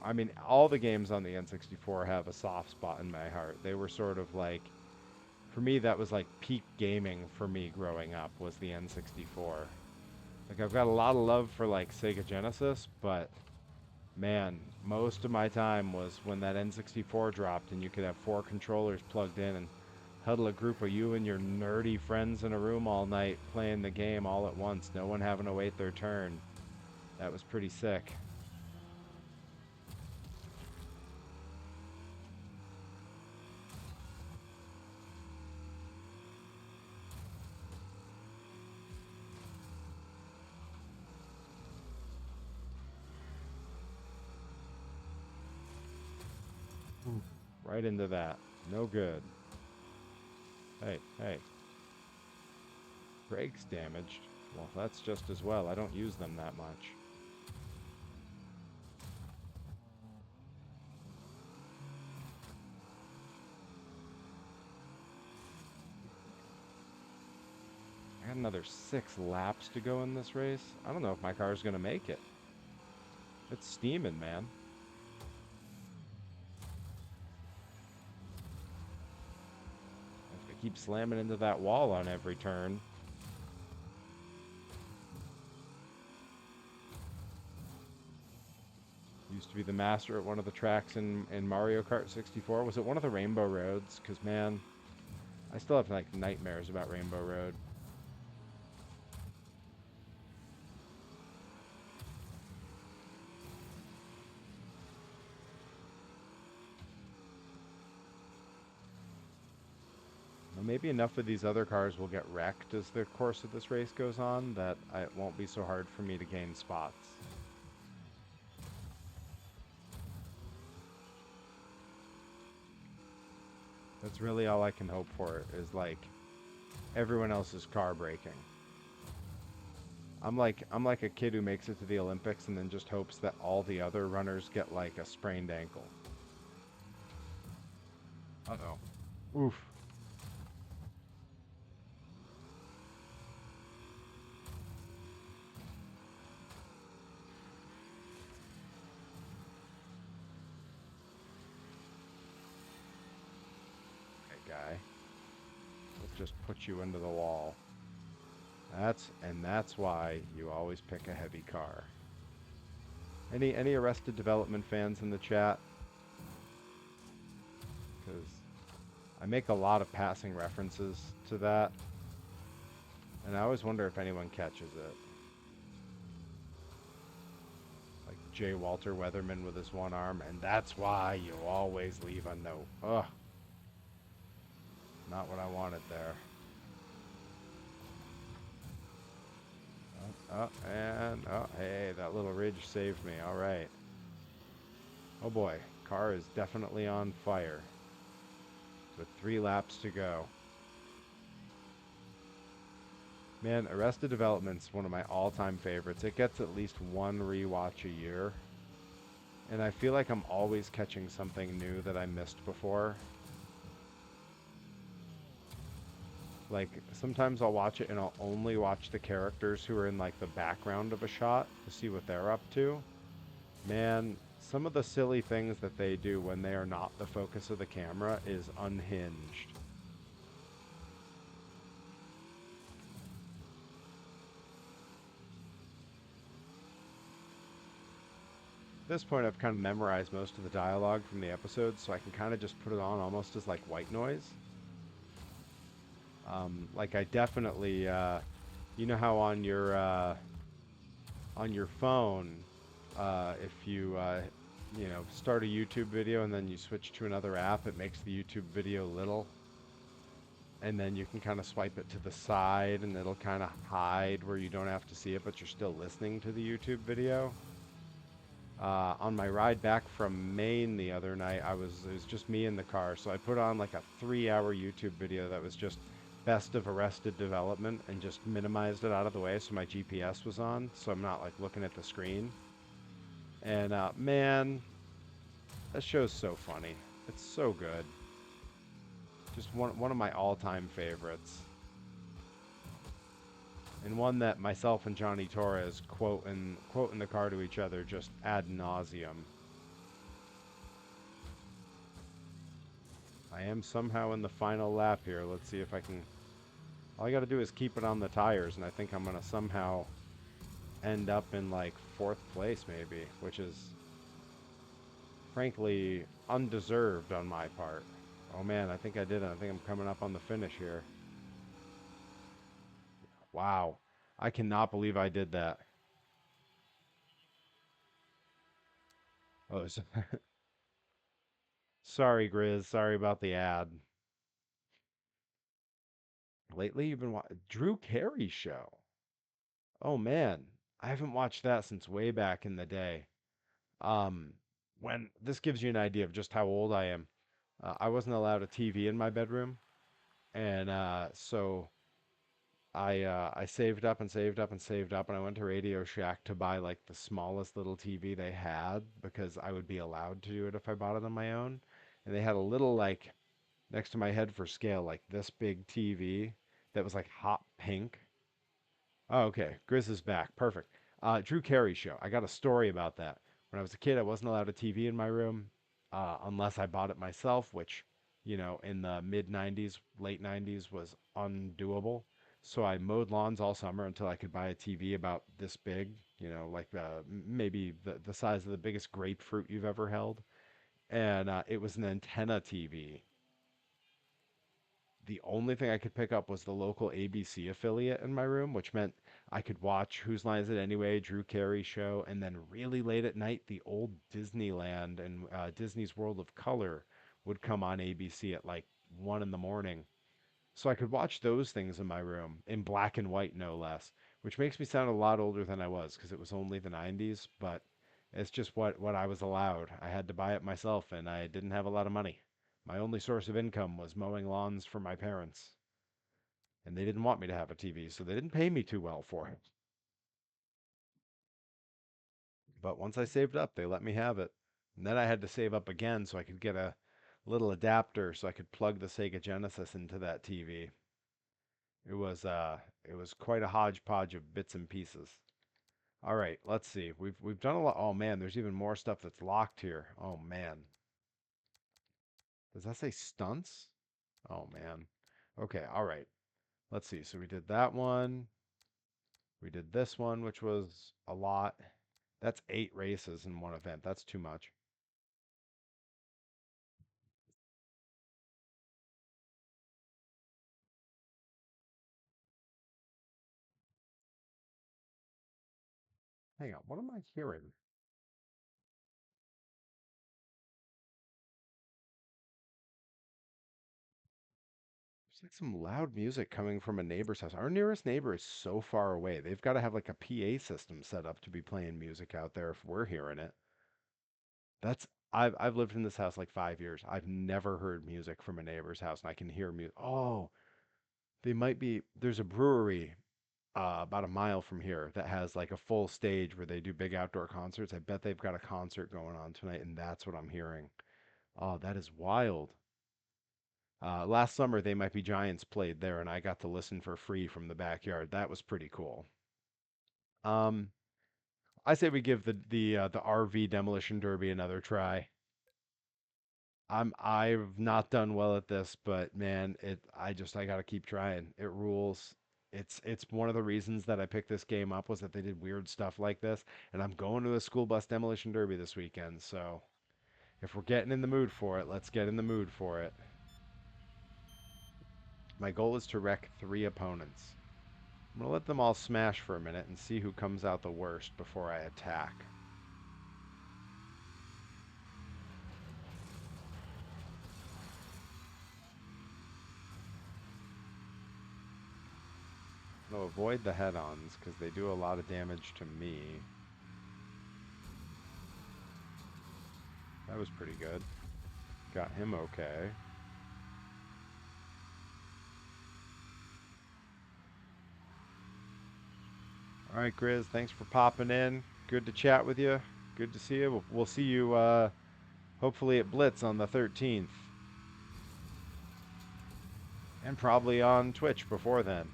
I mean, all the games on the N64 have a soft spot in my heart. They were sort of like, for me, that was like peak gaming for me growing up, was the N64. Like, I've got a lot of love for like Sega Genesis, but man, most of my time was when that N64 dropped and you could have 4 controllers plugged in and huddle a group of you and your nerdy friends in a room all night playing the game all at once, no one having to wait their turn. That was pretty sick. Oof. Right into that. No good. Hey, hey. Brakes damaged. Well, that's just as well. I don't use them that much. I got another 6 laps to go in this race. I don't know if my car's gonna make it. It's steaming, man. I have to keep slamming into that wall on every turn. Used to be the master at one of the tracks in Mario Kart 64. Was it one of the Rainbow Roads? Because, man, I still have, like, nightmares about Rainbow Road. Well, maybe enough of these other cars will get wrecked as the course of this race goes on that it won't be so hard for me to gain spots. That's really all I can hope for, is like everyone else's car breaking. I'm like a kid who makes it to the Olympics and then just hopes that all the other runners get like a sprained ankle. Uh-oh. Oof. Okay, guy. Let's just put you into the wall. That's why you always pick a heavy car. Any Arrested Development fans in the chat? Because I make a lot of passing references to that, and I always wonder if anyone catches it. Like J. Walter Weatherman with his one arm, and that's why you always leave a note. Ugh. Not what I wanted there. Oh, hey, that little ridge saved me. All right. Oh boy, car is definitely on fire. With 3 laps to go. Man, Arrested Development's one of my all-time favorites. It gets at least one rewatch a year. And I feel like I'm always catching something new that I missed before. Like sometimes I'll watch it and I'll only watch the characters who are in like the background of a shot to see what they're up to. Man, some of the silly things that they do when they are not the focus of the camera is unhinged. At this point, I've kind of memorized most of the dialogue from the episodes, so I can kind of just put it on almost as like white noise. Like I definitely, you know how on your phone, if you you know, start a YouTube video and then you switch to another app, it makes the YouTube video little, and then you can kind of swipe it to the side, and it'll kind of hide where you don't have to see it, but you're still listening to the YouTube video. On my ride back from Maine the other night, it was just me in the car, so I put on like a 3 hour YouTube video that was just best of Arrested Development and just minimized it out of the way so my GPS was on, so I'm not like looking at the screen. And man, that show's so funny. It's so good. Just one of my all-time favorites, and one that myself and Johnny Torres quote in the car to each other just ad nauseum. I am somehow in the final lap here. Let's see if I can. All I got to do is keep it on the tires, and I think I'm gonna somehow end up in like fourth place, maybe, which is frankly undeserved on my part. Oh man, I think I did it. I think I'm coming up on the finish here. Wow. I cannot believe I did that. Oh, sorry, Grizz. Sorry about the ad. Lately, you've been watching Drew Carey show. Oh man, I haven't watched that since way back in the day. Um, when this gives you an idea of just how old I am. I wasn't allowed a TV in my bedroom, and so I saved up and saved up and saved up, and I went to Radio Shack to buy like the smallest little TV they had because I would be allowed to do it if I bought it on my own. And they had a little like next to my head for scale, like this big TV that was like hot pink. Oh, okay. Grizz is back. Perfect. Drew Carey show. I got a story about that. When I was a kid, I wasn't allowed a TV in my room unless I bought it myself, which, you know, in the mid 90s, late 90s was undoable. So I mowed lawns all summer until I could buy a TV about this big, you know, like maybe the size of the biggest grapefruit you've ever held. And it was an antenna TV. The only thing I could pick up was the local ABC affiliate in my room, which meant I could watch Whose Line Is It Anyway, Drew Carey show, and then really late at night, the old Disneyland and Disney's World of Color would come on ABC at like 1 in the morning. So I could watch those things in my room in black and white, no less, which makes me sound a lot older than I was because it was only the 90s, but it's just what I was allowed. I had to buy it myself, and I didn't have a lot of money. My only source of income was mowing lawns for my parents, and they didn't want me to have a TV, so they didn't pay me too well for it. But once I saved up, they let me have it. And then I had to save up again so I could get a little adapter so I could plug the Sega Genesis into that TV. It was quite a hodgepodge of bits and pieces. All right, let's see. We've done a lot. Oh man, there's even more stuff that's locked here. Oh man. Does that say stunts? Oh man. Okay, all right. Let's see. So we did that one. We did this one, which was a lot. That's 8 races in one event. That's too much. Hang on, what am I hearing? There's like some loud music coming from a neighbor's house. Our nearest neighbor is so far away. They've got to have like a PA system set up to be playing music out there if we're hearing it. That's I've lived in this house like 5 years. I've never heard music from a neighbor's house, and I can hear music. Oh, they might be. There's a brewery about a mile from here that has like a full stage where they do big outdoor concerts. I bet they've got a concert going on tonight, and that's what I'm hearing. Oh, that is wild. Last summer, They Might Be Giants played there, and I got to listen for free from the backyard. That was pretty cool. Um, I say we give the RV demolition derby another try. I've not done well at this, but man, I gotta keep trying. It rules. It's one of the reasons that I picked this game up was that they did weird stuff like this, and I'm going to a school bus demolition derby this weekend, so if we're getting in the mood for it, let's get in the mood for it. My goal is to wreck 3 opponents. I'm gonna let them all smash for a minute and see who comes out the worst before I attack. I'm gonna avoid the head-ons because they do a lot of damage to me. That was pretty good. Got him okay. All right, Grizz, thanks for popping in. Good to chat with you. Good to see you. We'll see you hopefully at Blitz on the 13th. And probably on Twitch before then.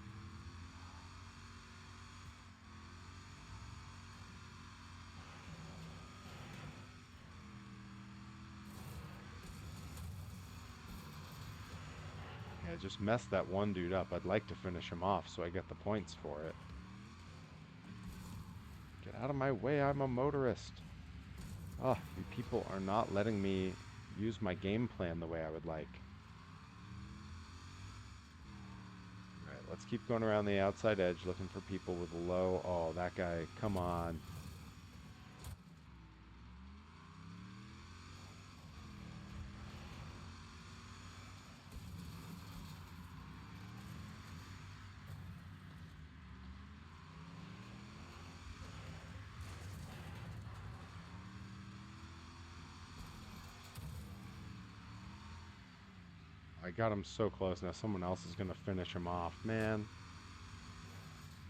Yeah, just messed that one dude up. I'd like to finish him off so I get the points for it. Get out of my way, I'm a motorist. Oh, you people are not letting me use my game plan the way I would like. Alright, let's keep going around the outside edge looking for people with low... Oh, that guy, come on. I got him so close. Now someone else is going to finish him off. Man.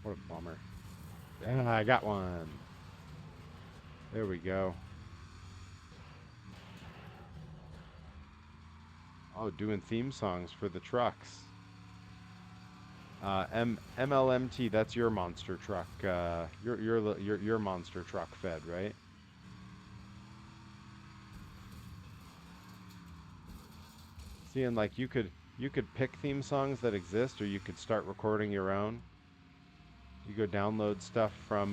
What a bummer. Yeah, I got one. There we go. Oh, doing theme songs for the trucks. MLMT, that's your monster truck. Your monster truck fed, right? Seeing like you could pick theme songs that exist, or you could start recording your own. You go download stuff from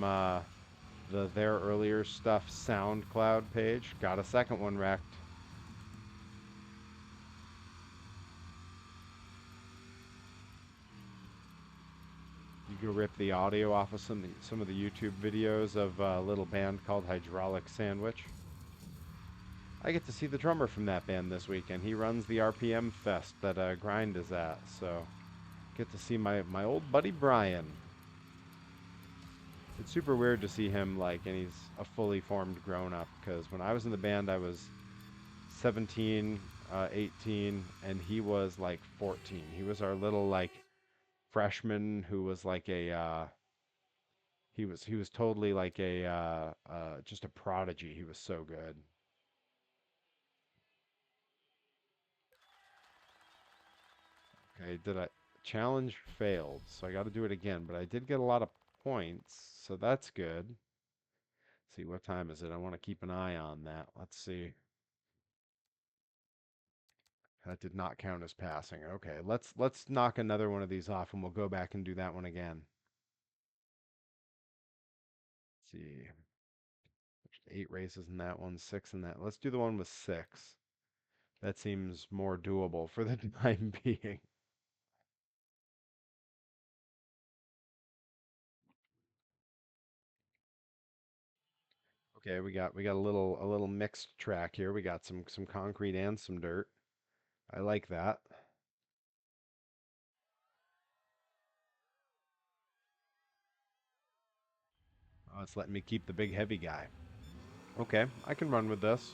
the Their Earlier Stuff SoundCloud page. Got a second one wrecked. You can rip the audio off of some of the YouTube videos of a little band called Hydraulic Sandwich. I get to see the drummer from that band this weekend. He runs the RPM Fest that Grind is at, so get to see my old buddy Brian. It's super weird to see him and he's a fully formed grown-up, because when I was in the band I was 17, 18, and he was like 14. He was our little freshman who was he was totally just a prodigy. He was so good. Okay, challenge failed, so I got to do it again, but I did get a lot of points, so that's good. Let's see, what time is it? I want to keep an eye on that. Let's see. That did not count as passing. Okay, let's knock another one of these off and we'll go back and do that one again. Let's see. There's 8 races in that one, 6 in that. Let's do the one with 6. That seems more doable for the time being. Okay, we got a little mixed track here. We got some concrete and some dirt. I like that. Oh, it's letting me keep the big heavy guy. Okay, I can run with this.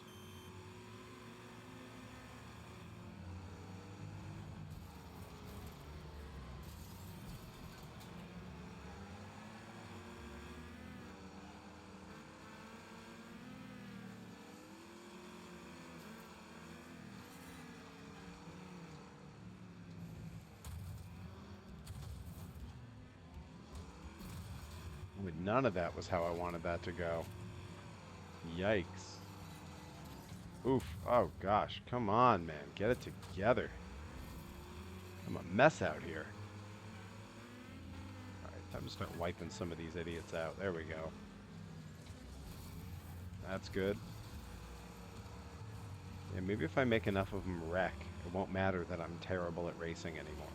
None of that was how I wanted that to go. Yikes. Oof. Oh gosh. Come on, man. Get it together. I'm a mess out here. Alright, time to start wiping some of these idiots out. There we go. That's good. Yeah, maybe if I make enough of them wreck, it won't matter that I'm terrible at racing anymore.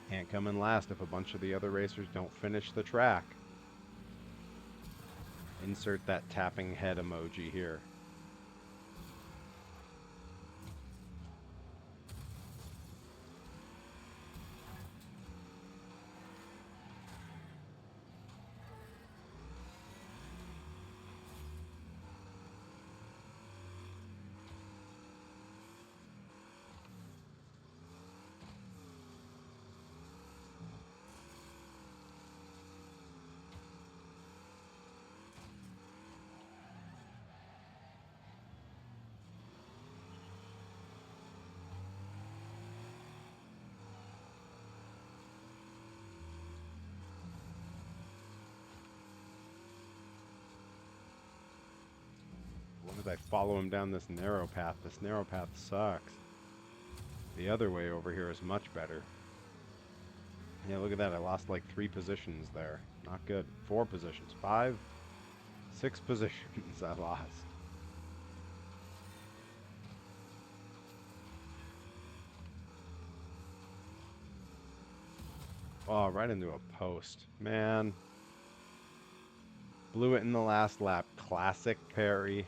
Can't come in last if a bunch of the other racers don't finish the track. Insert that tapping head emoji here. What did I follow him down this narrow path? This narrow path sucks. The other way over here is much better. Yeah, look at that. I lost like 3 positions there. Not good. 4 positions. 5, 6 positions I lost. Oh, right into a post. Man. Blew it in the last lap. Classic Perry.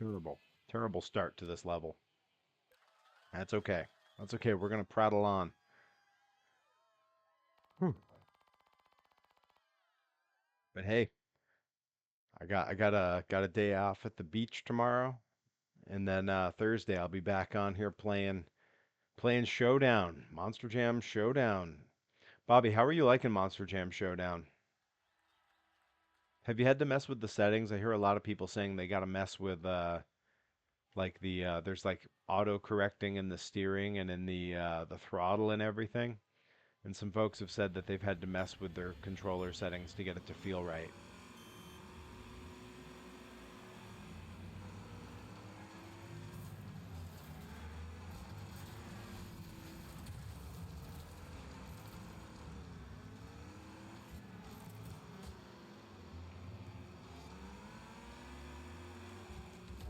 Terrible. Terrible start to this level. That's okay. That's okay. We're going to prattle on. Whew. But hey, I got a day off at the beach tomorrow, and then Thursday I'll be back on here playing Showdown, Monster Jam Showdown. Bobby, how are you liking Monster Jam Showdown? Have you had to mess with the settings? I hear a lot of people saying they got to mess with like there's like auto correcting in the steering and in the throttle and everything. And some folks have said that they've had to mess with their controller settings to get it to feel right.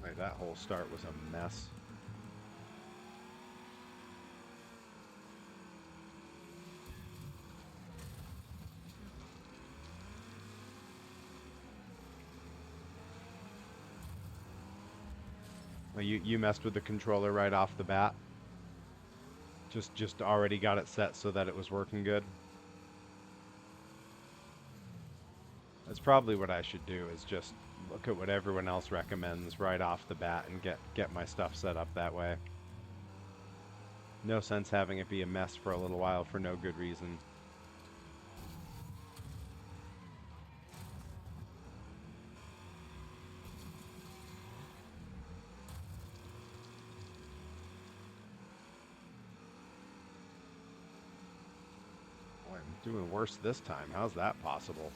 Like that whole start was a mess. Well, you messed with the controller right off the bat. Just already got it set so that it was working good. That's probably what I should do is just look at what everyone else recommends right off the bat and get my stuff set up that way. No sense having it be a mess for a little while for no good reason. Boy, I'm doing worse this time. How's that possible?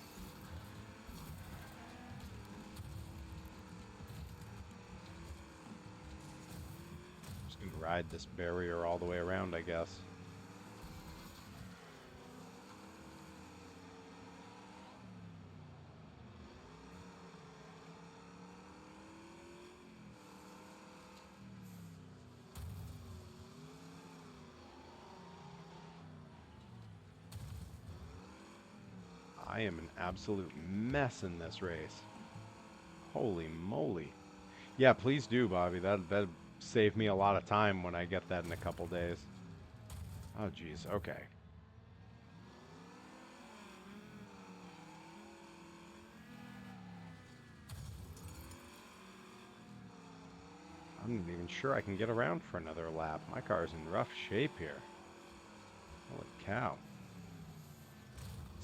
Just gonna ride this barrier all the way around, I guess. I am an absolute mess in this race. Holy moly. Yeah, please do, Bobby. That'd save me a lot of time when I get that in a couple days. Oh, geez. Okay. I'm not even sure I can get around for another lap. My car's in rough shape here. Holy cow.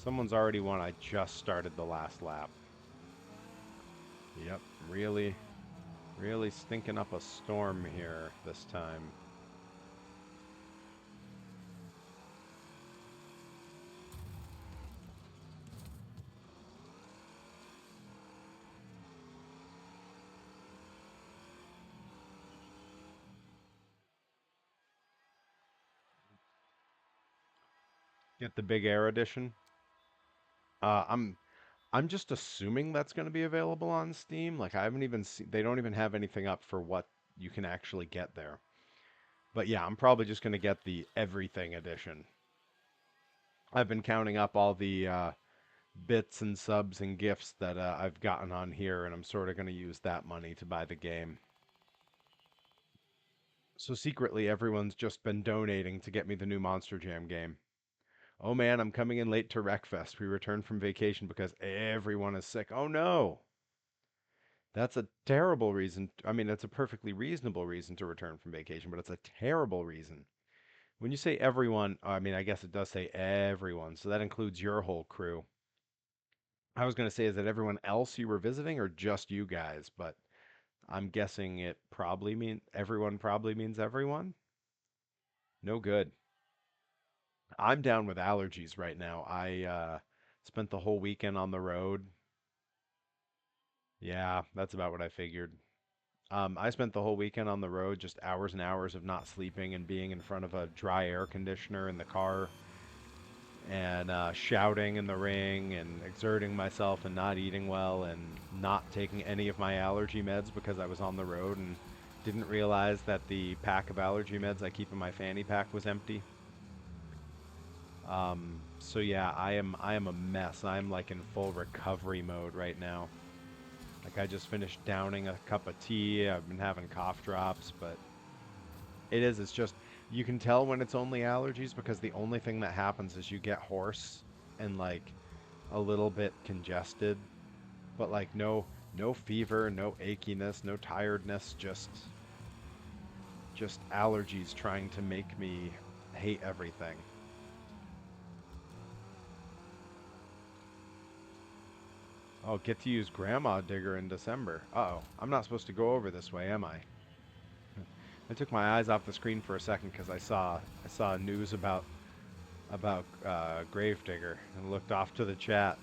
Someone's already won. I just started the last lap. Yep, really, really stinking up a storm here this time. Get the big air edition. Uh, I'm I'm just assuming that's going to be available on Steam. Like I haven't even seen, they don't even have anything up for what you can actually get there. But yeah, I'm probably just going to get the everything edition. I've been counting up all the bits and subs and gifts that I've gotten on here, and I'm sort of going to use that money to buy the game. So secretly, everyone's just been donating to get me the new Monster Jam game. Oh man, I'm coming in late to Wreckfest. We returned from vacation because everyone is sick. Oh no! That's a terrible reason. I mean, that's a perfectly reasonable reason to return from vacation, but it's a terrible reason. When you say everyone, I mean, I guess it does say everyone, so that includes your whole crew. I was going to say, is it everyone else you were visiting or just you guys? But I'm guessing it probably mean everyone probably means everyone. No good. I'm down with allergies right now. I spent the whole weekend on the road. Yeah, that's about what I figured. I spent the whole weekend on the road, just hours and hours of not sleeping and being in front of a dry air conditioner in the car and shouting in the ring and exerting myself and not eating well and not taking any of my allergy meds because I was on the road and didn't realize that the pack of allergy meds I keep in my fanny pack was empty. So yeah, I am a mess. I'm like in full recovery mode right now. Like I just finished downing a cup of tea. I've been having cough drops, but it's just you can tell when it's only allergies because the only thing that happens is you get hoarse and like a little bit congested, but like no fever, no achiness, no tiredness, just allergies trying to make me hate everything. Oh, get to use Grandma Digger in December. Uh-oh, I'm not supposed to go over this way, am I? I took my eyes off the screen for a second because I saw news about Gravedigger and looked off to the chat.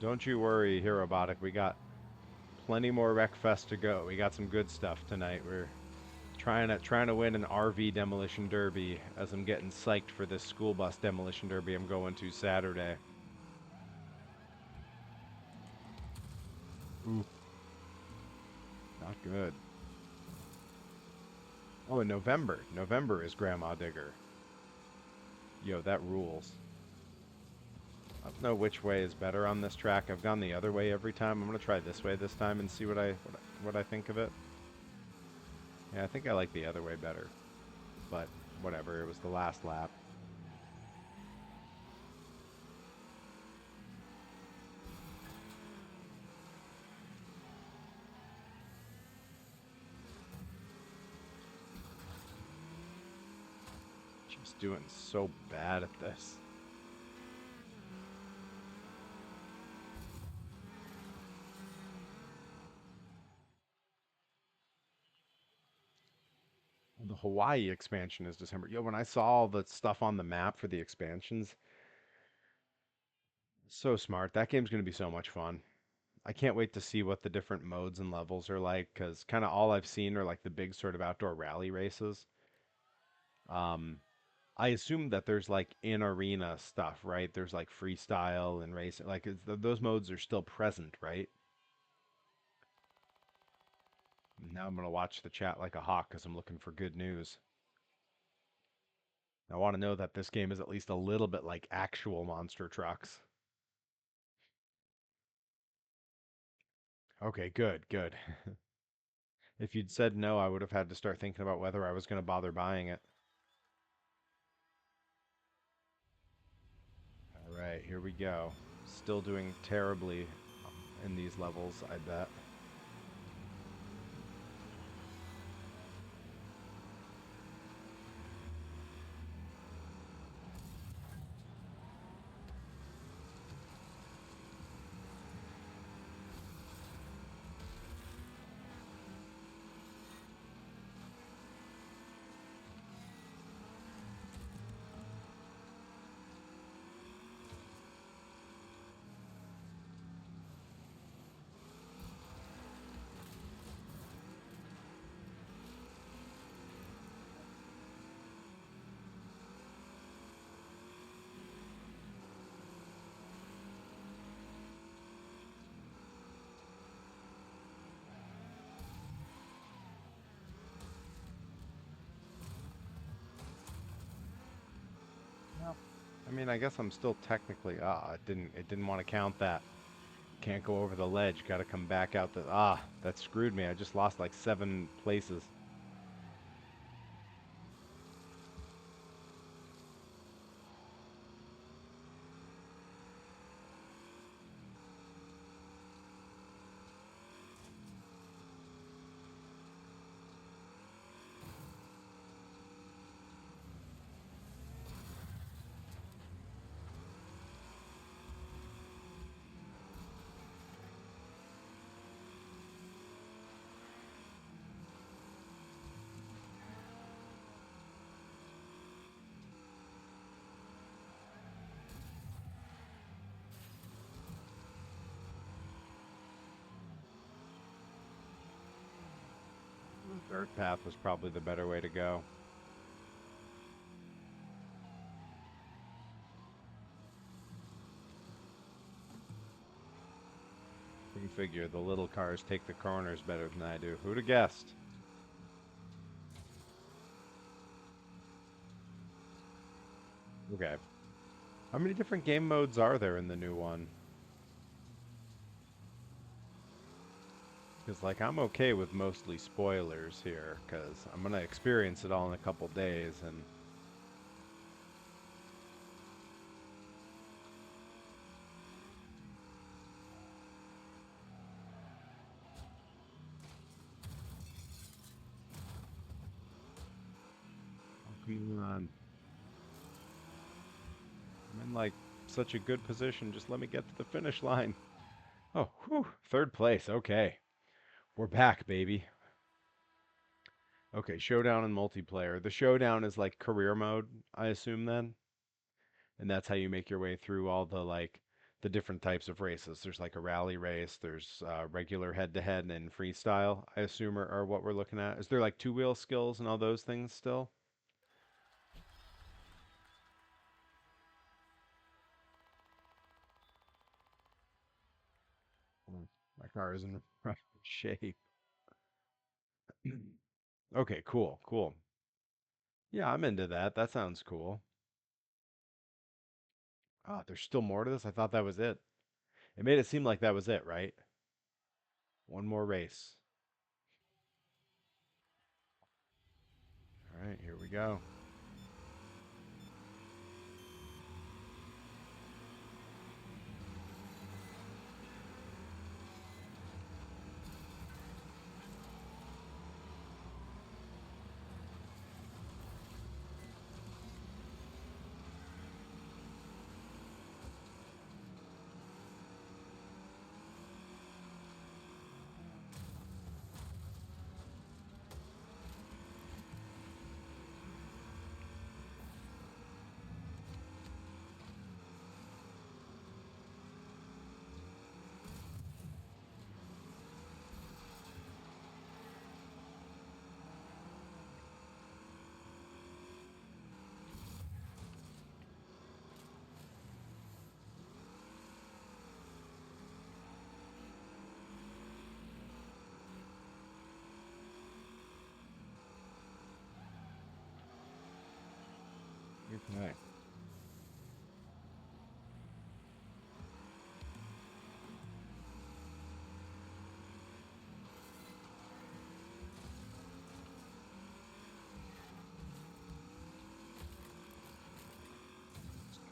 Don't you worry, Herobotic. We got plenty more Wreckfest to go. We got some good stuff tonight. We're trying to win an RV demolition derby as I'm getting psyched for this school bus demolition derby I'm going to Saturday. Ooh, not good. Oh, in November. November is Grandma Digger. Yo, that rules. I don't know which way is better on this track. I've gone the other way every time. I'm gonna try this way this time and see what I think of it. Yeah, I think I like the other way better. But whatever, it was the last lap. Just doing so bad at this. The Hawaii expansion is December. Yo, when I saw all the stuff on the map for the expansions, so smart. That game's going to be so much fun. I can't wait to see what the different modes and levels are like because kind of all I've seen are like the big sort of outdoor rally races. Um, I assume that there's like in arena stuff, right? There's like freestyle and racing. Like those modes are still present, right? Now I'm going to watch the chat like a hawk because I'm looking for good news. I want to know that this game is at least a little bit like actual monster trucks. Okay, good, good. If you'd said no, I would have had to start thinking about whether I was going to bother buying it. All right, here we go. Still doing terribly in these levels, I bet. I mean, I guess I'm still technically, it didn't want to count that. Can't go over the ledge, got to come back out that screwed me. I just lost like 7 places. Dirt path was probably the better way to go. You figure the little cars take the corners better than I do. Who'd have guessed? Okay. How many different game modes are there in the new one? Because, like, I'm okay with mostly spoilers here, because I'm going to experience it all in a couple days, and... Oh, come on. I'm in, like, such a good position. Just let me get to the finish line. Oh, whew. 3rd place. Okay. We're back, baby. Okay, showdown and multiplayer. The showdown is like career mode, I assume then. And that's how you make your way through all the like the different types of races. There's like a rally race, there's regular head-to-head and freestyle, I assume are what we're looking at. Is there like two-wheel skills and all those things still? My car is in rough shape. Okay, cool, cool. Yeah, I'm into that. That sounds cool. Ah, there's still more to this? I thought that was it. It made it seem like that was it, right? One more race. All right, here we go.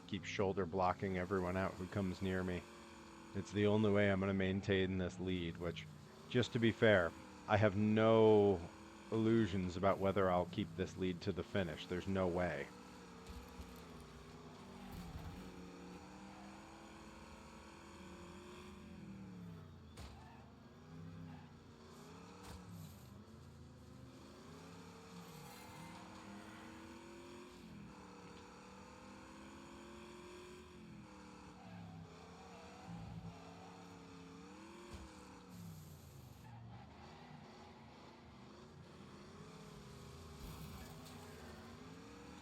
keep shoulder blocking everyone out who comes near me. It's the only way I'm going to maintain this lead, which, just to be fair, I have no illusions about whether I'll keep this lead to the finish. There's no way.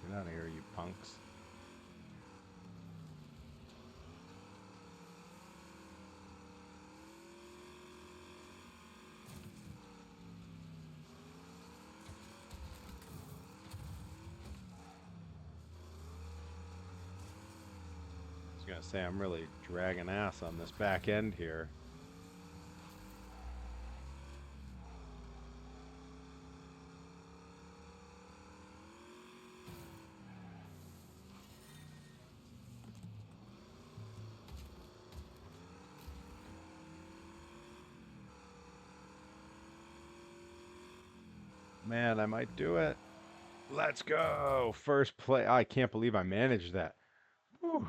Get out of here, you punks. I was going to say, I'm really dragging ass on this back end here. Man, I might do it. Let's go. First play. I can't believe I managed that. Whew.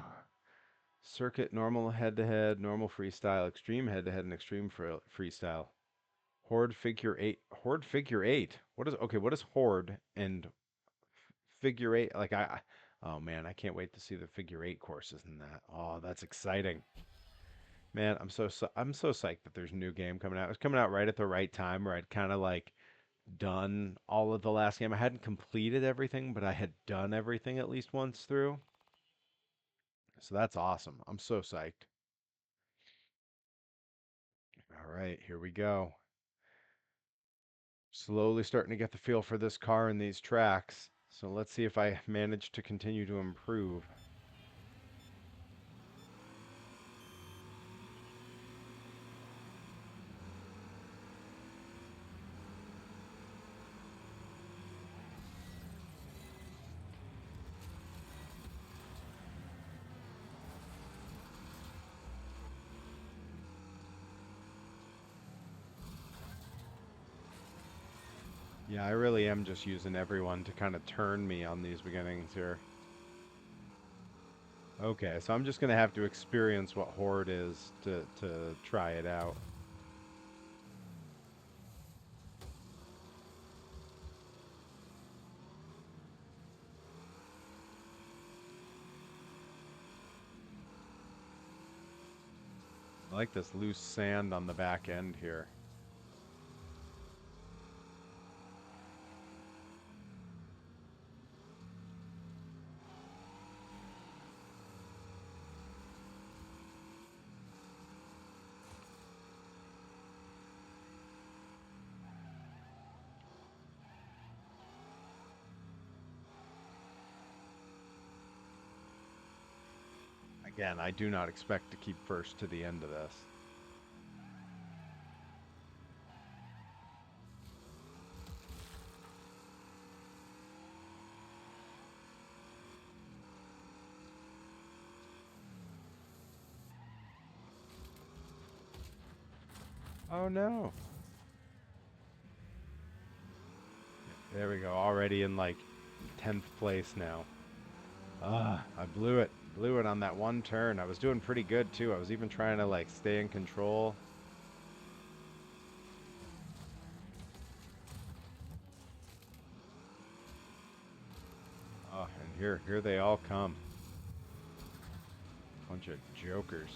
Circuit, normal head-to-head, normal freestyle, extreme head-to-head, and extreme freestyle. Horde figure eight. Horde figure eight. What is okay? What is horde and figure eight? Like oh man, I can't wait to see the figure eight courses in that. Oh, that's exciting. Man, I'm so psyched that there's a new game coming out. It's coming out right at the right time where I'd kind of like done all of the last game. I hadn't completed everything, but I had done everything at least once through. So that's awesome. I'm so psyched. All right, here we go. Slowly starting to get the feel for this car and these tracks. So let's see if I manage to continue to improve. Yeah, I really am just using everyone to kind of turn me on these beginnings here. Okay, so I'm just going to have to experience what Horde is to try it out. I like this loose sand on the back end here. Again, I do not expect to keep first to the end of this. Oh no. There we go. Already in like 10th place now. Ah, I blew it. Blew it on that one turn. I was doing pretty good too. I was even trying to like stay in control. Oh, and here they all come. Bunch of jokers.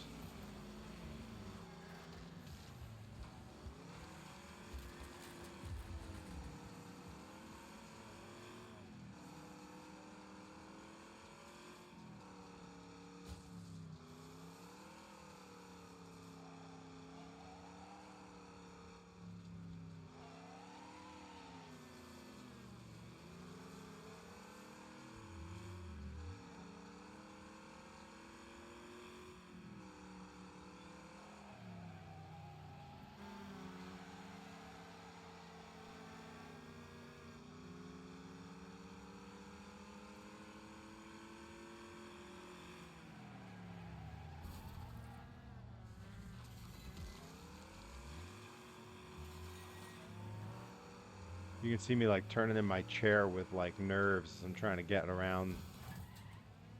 You can see me like turning in my chair with like nerves as I'm trying to get around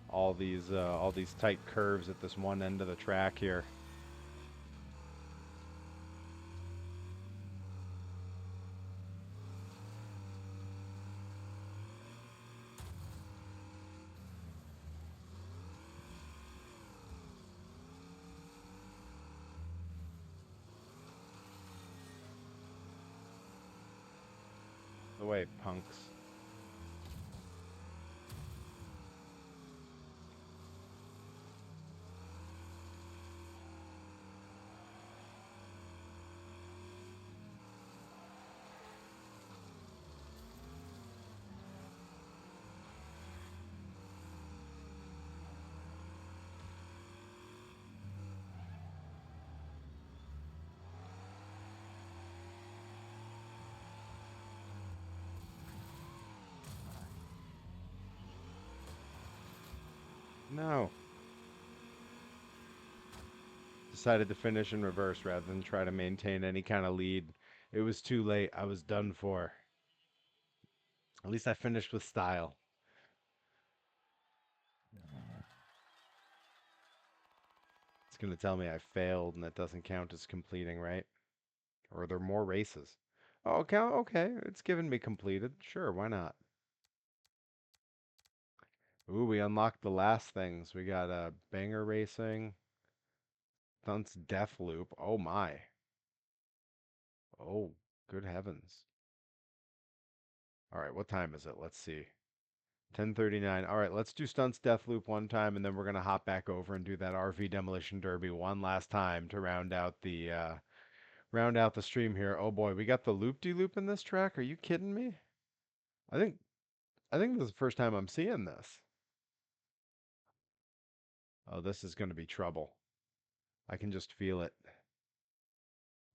all these tight curves at this one end of the track here. The way punks. No. Decided to finish in reverse rather than try to maintain any kind of lead. It was too late. I was done for. At least I finished with style. It's going to tell me I failed and that doesn't count as completing, right? Or are there more races? Oh, okay, okay. It's given me completed. Sure, why not? Ooh, we unlocked the last things. We got banger racing, Thunt's death loop. Oh my. Oh, good heavens. All right, what time is it? Let's see. 10:39. All right, let's do Stunts Death Loop one time, and then we're gonna hop back over and do that RV Demolition Derby one last time to round out the stream here. Oh boy, we got the loop-de-loop in this track. Are you kidding me? I think I think this is the first time I'm seeing this. Oh, this is gonna be trouble. I can just feel it.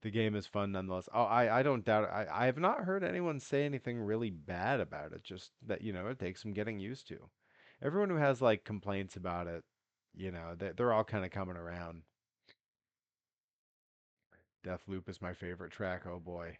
The game is fun nonetheless. Oh, I don't doubt it. I have not heard anyone say anything really bad about it. Just that, it takes some getting used to. Everyone who has like complaints about it, they're all kind of coming around. Deathloop is my favorite track. Oh boy.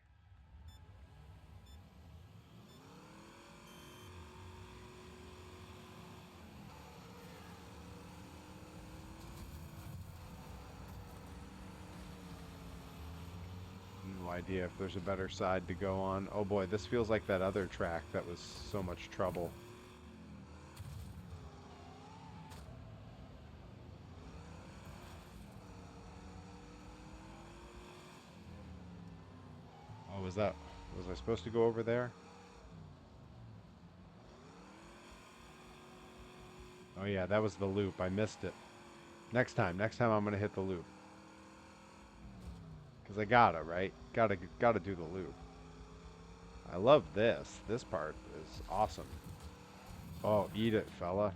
No idea if there's a better side to go on. Oh boy, this feels like that other track that was so much trouble. Oh, was I supposed to go over there? Oh yeah, that was the loop. I missed it. Next time I'm gonna hit the loop. Cause I gotta, right? Gotta do the loop. I love this. This part is awesome. Oh, eat it, fella.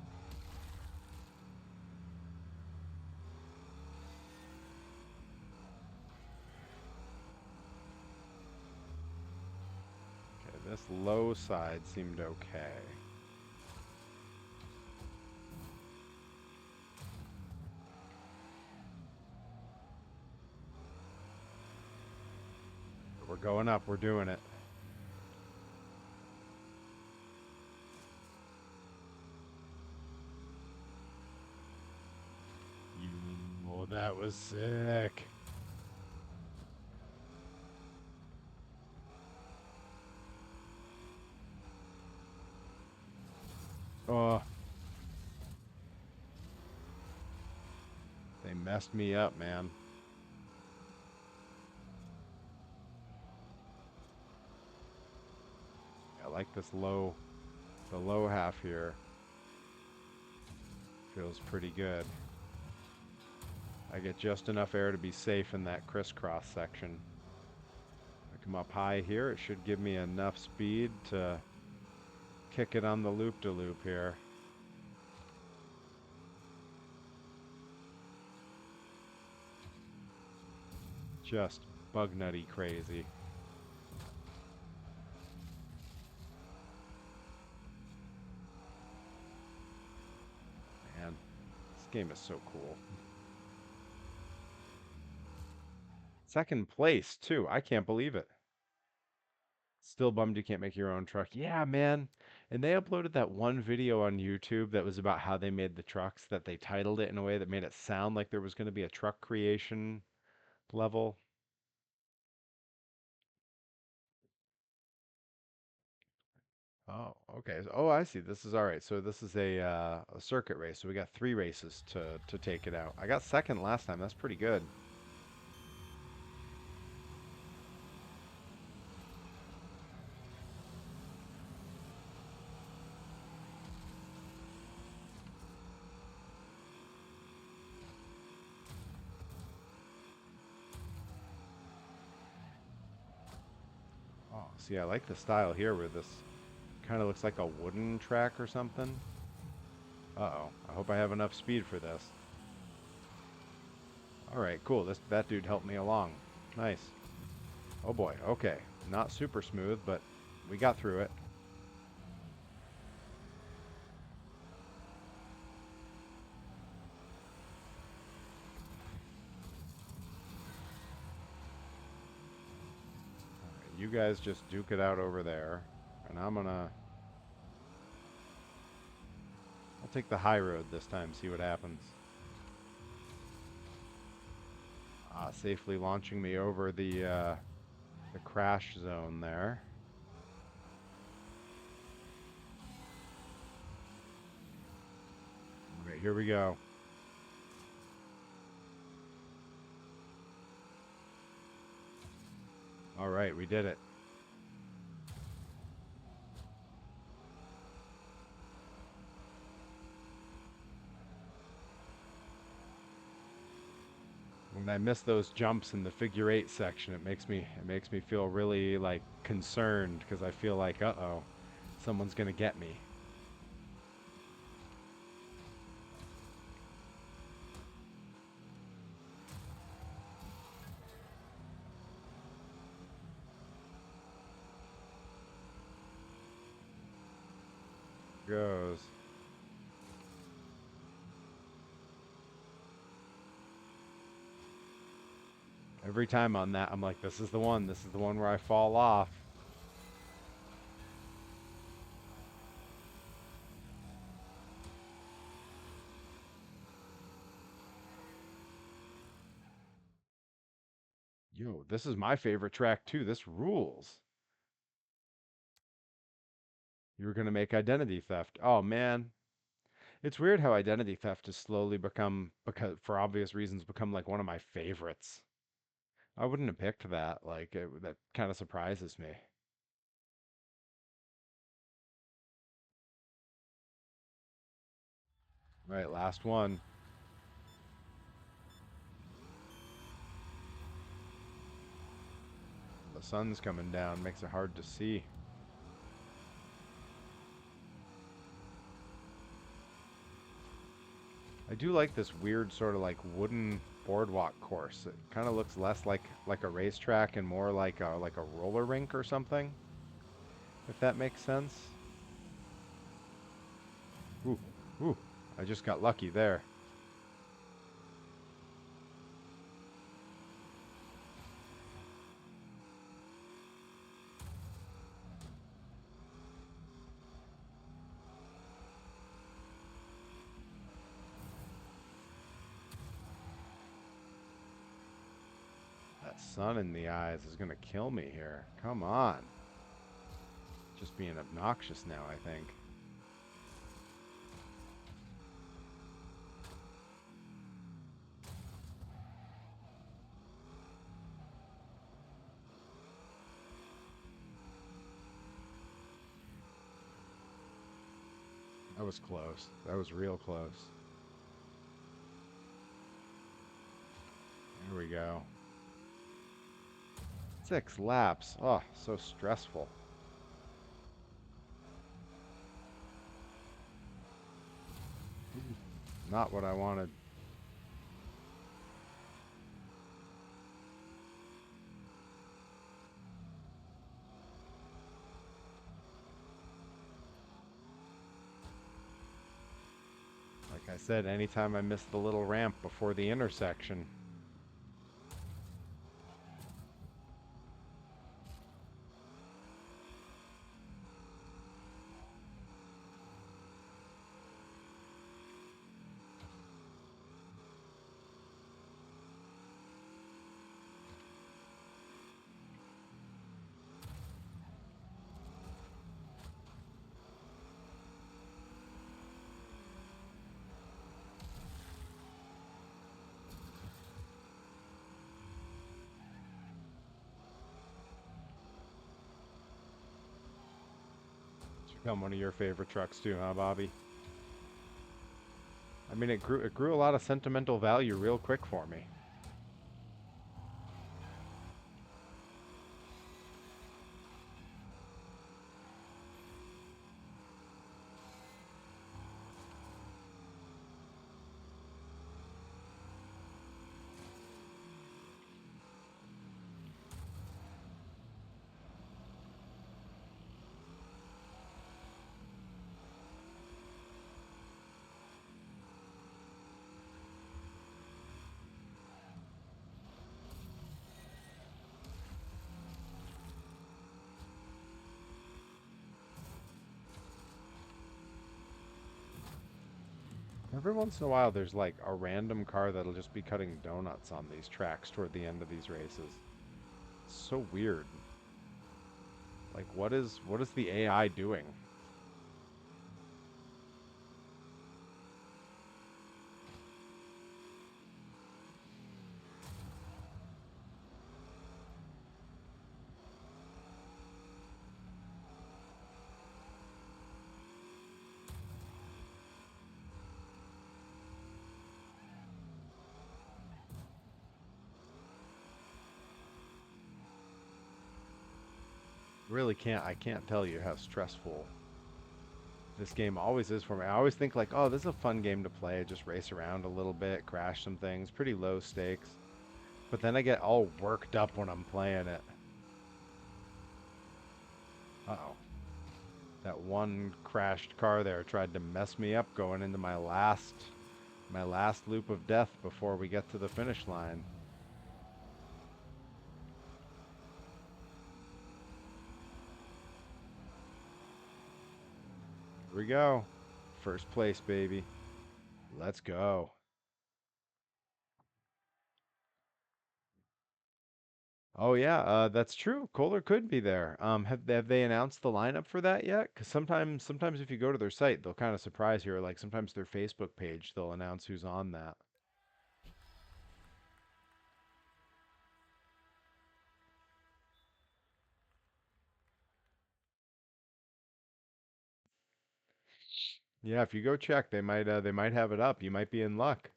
Okay, this low side seemed okay. We're going up. We're doing it. Oh, that was sick. Oh, they messed me up, man. I like the low half here. Feels pretty good. I get just enough air to be safe in that crisscross section. I come up high here. It should give me enough speed to kick it on the loop-de-loop here. Just bug nutty crazy. Man, this game is so cool. Second place, too. I can't believe it. Still bummed you can't make your own truck. Yeah, man. And they uploaded that one video on YouTube that was about how they made the trucks, that they titled it in a way that made it sound like there was going to be a truck creation level. Oh, okay. Oh, I see. This is all right. So this is a circuit race. So we got 3 races to take it out. I got second last time. That's pretty good. Oh, see, I like the style here where this kind of looks like a wooden track or something. Uh-oh. I hope I have enough speed for this. All right, cool. That dude helped me along. Nice. Oh boy. Okay. Not super smooth, but we got through it. All right, you guys just duke it out over there, and I'll take the high road this time, see what happens. Safely launching me over the crash zone there. All right, here we go. All right, we did it. When I miss those jumps in the figure eight section, it makes me feel really like concerned because I feel like, uh-oh, someone's gonna get me. Goes. Every time on that, I'm like, this is the one. This is the one where I fall off. Yo, this is my favorite track too. This rules. You were gonna make identity theft. Oh man. It's weird how identity theft has slowly become, because for obvious reasons, become like one of my favorites. I wouldn't have picked that. That kind of surprises me. Right, last one. The sun's coming down, makes it hard to see. I do like this weird sort of like wooden boardwalk course. It kind of looks less like a racetrack and more like a roller rink or something, if that makes sense. Ooh, ooh, I just got lucky there. That sun in the eyes is gonna kill me here. Come on. Just being obnoxious now, I think. That was close. That was real close. There we go. 6 laps. Oh, so stressful. Not what I wanted. Like I said, anytime I miss the little ramp before the intersection. Become one of your favorite trucks too, huh, Bobby? I mean, it grew a lot of sentimental value real quick for me. Every once in a while, there's like a random car that'll just be cutting donuts on these tracks toward the end of these races. It's so weird. Like, what is the AI doing? Really can't I can't tell you how stressful this game always is for me. I always think like, oh, this is a fun game to play. Just race around a little bit, crash some things, pretty low stakes. But then I get all worked up when I'm playing it. Uh-oh. That one crashed car there tried to mess me up going into my last loop of death before we get to the finish line. Here we go. First place, baby. Let's go. Oh yeah, that's true. Kohler could be there. Have they announced the lineup for that yet? Because sometimes if you go to their site, they'll kind of surprise you. Or like sometimes their Facebook page, they'll announce who's on that. Yeah, if you go check, they might have it up. You might be in luck.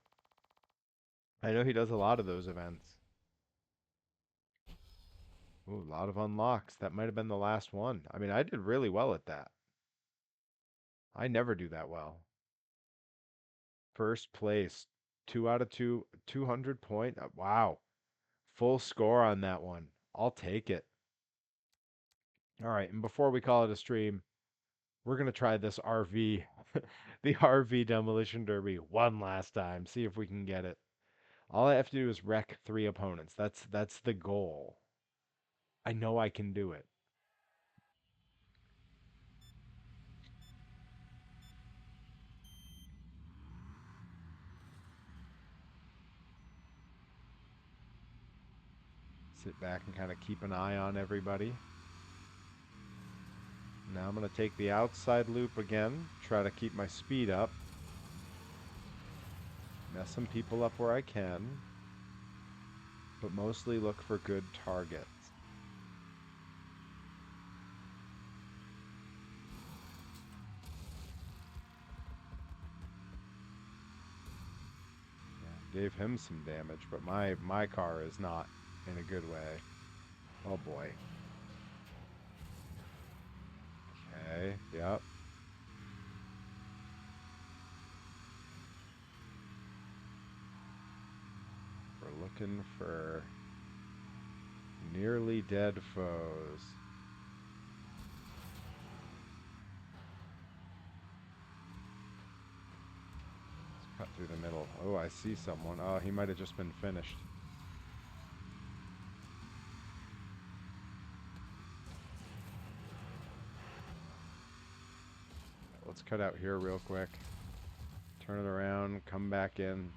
I know he does a lot of those events. Ooh, a lot of unlocks. That might have been the last one. I mean, I did really well at that. I never do that well. First place, 2 out of 2, 200 point. Wow, full score on that one. I'll take it. All right, and before we call it a stream, we're gonna try this RV, the RV demolition derby one last time. See if we can get it. All I have to do is wreck 3 opponents. That's the goal. I know I can do it. Sit back and kind of keep an eye on everybody. Now I'm gonna take the outside loop again. Try to keep my speed up. Mess some people up where I can, but mostly look for good targets. Gave him some damage, but my car is not in a good way. Oh boy. Okay, yep. We're looking for nearly dead foes. Let's cut through the middle. Oh, I see someone. Oh, he might have just been finished. Let's cut out here real quick. Turn it around, come back in.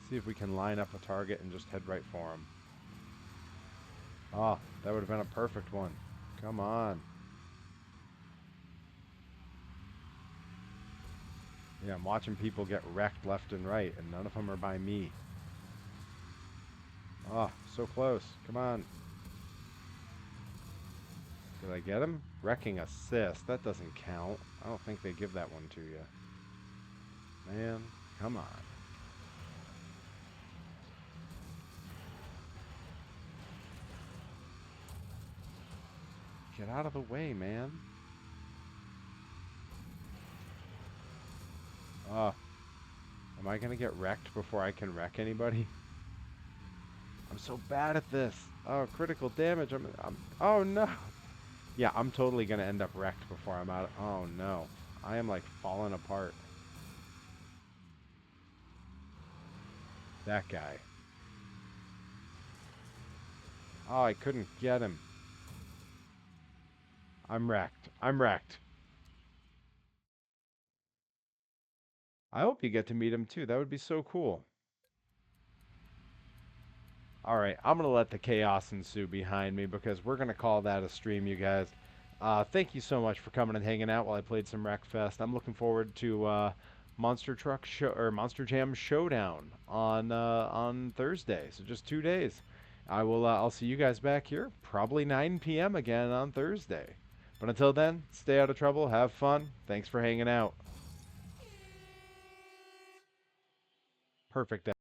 See if we can line up a target and just head right for him. Ah, that would have been a perfect one. Come on. Yeah, I'm watching people get wrecked left and right, and none of them are by me. Ah, so close. Come on. Did I get him? Wrecking assist. That doesn't count. I don't think they give that one to you. Man, come on. Get out of the way, man. Am I gonna get wrecked before I can wreck anybody? I'm so bad at this. Oh, critical damage. Oh no. Yeah, I'm totally gonna end up wrecked before I'm out. Oh no. I am like falling apart. That guy. Oh, I couldn't get him. I'm wrecked. I'm wrecked. I hope you get to meet him too. That would be so cool. All right, I'm going to let the chaos ensue behind me because we're going to call that a stream, you guys. Thank you so much for coming and hanging out while I played some Wreckfest. I'm looking forward to Monster Truck Show or Monster Jam Showdown on Thursday. So just 2 days. I'll see you guys back here probably 9 p.m. again on Thursday. But until then, stay out of trouble, have fun. Thanks for hanging out. Perfect.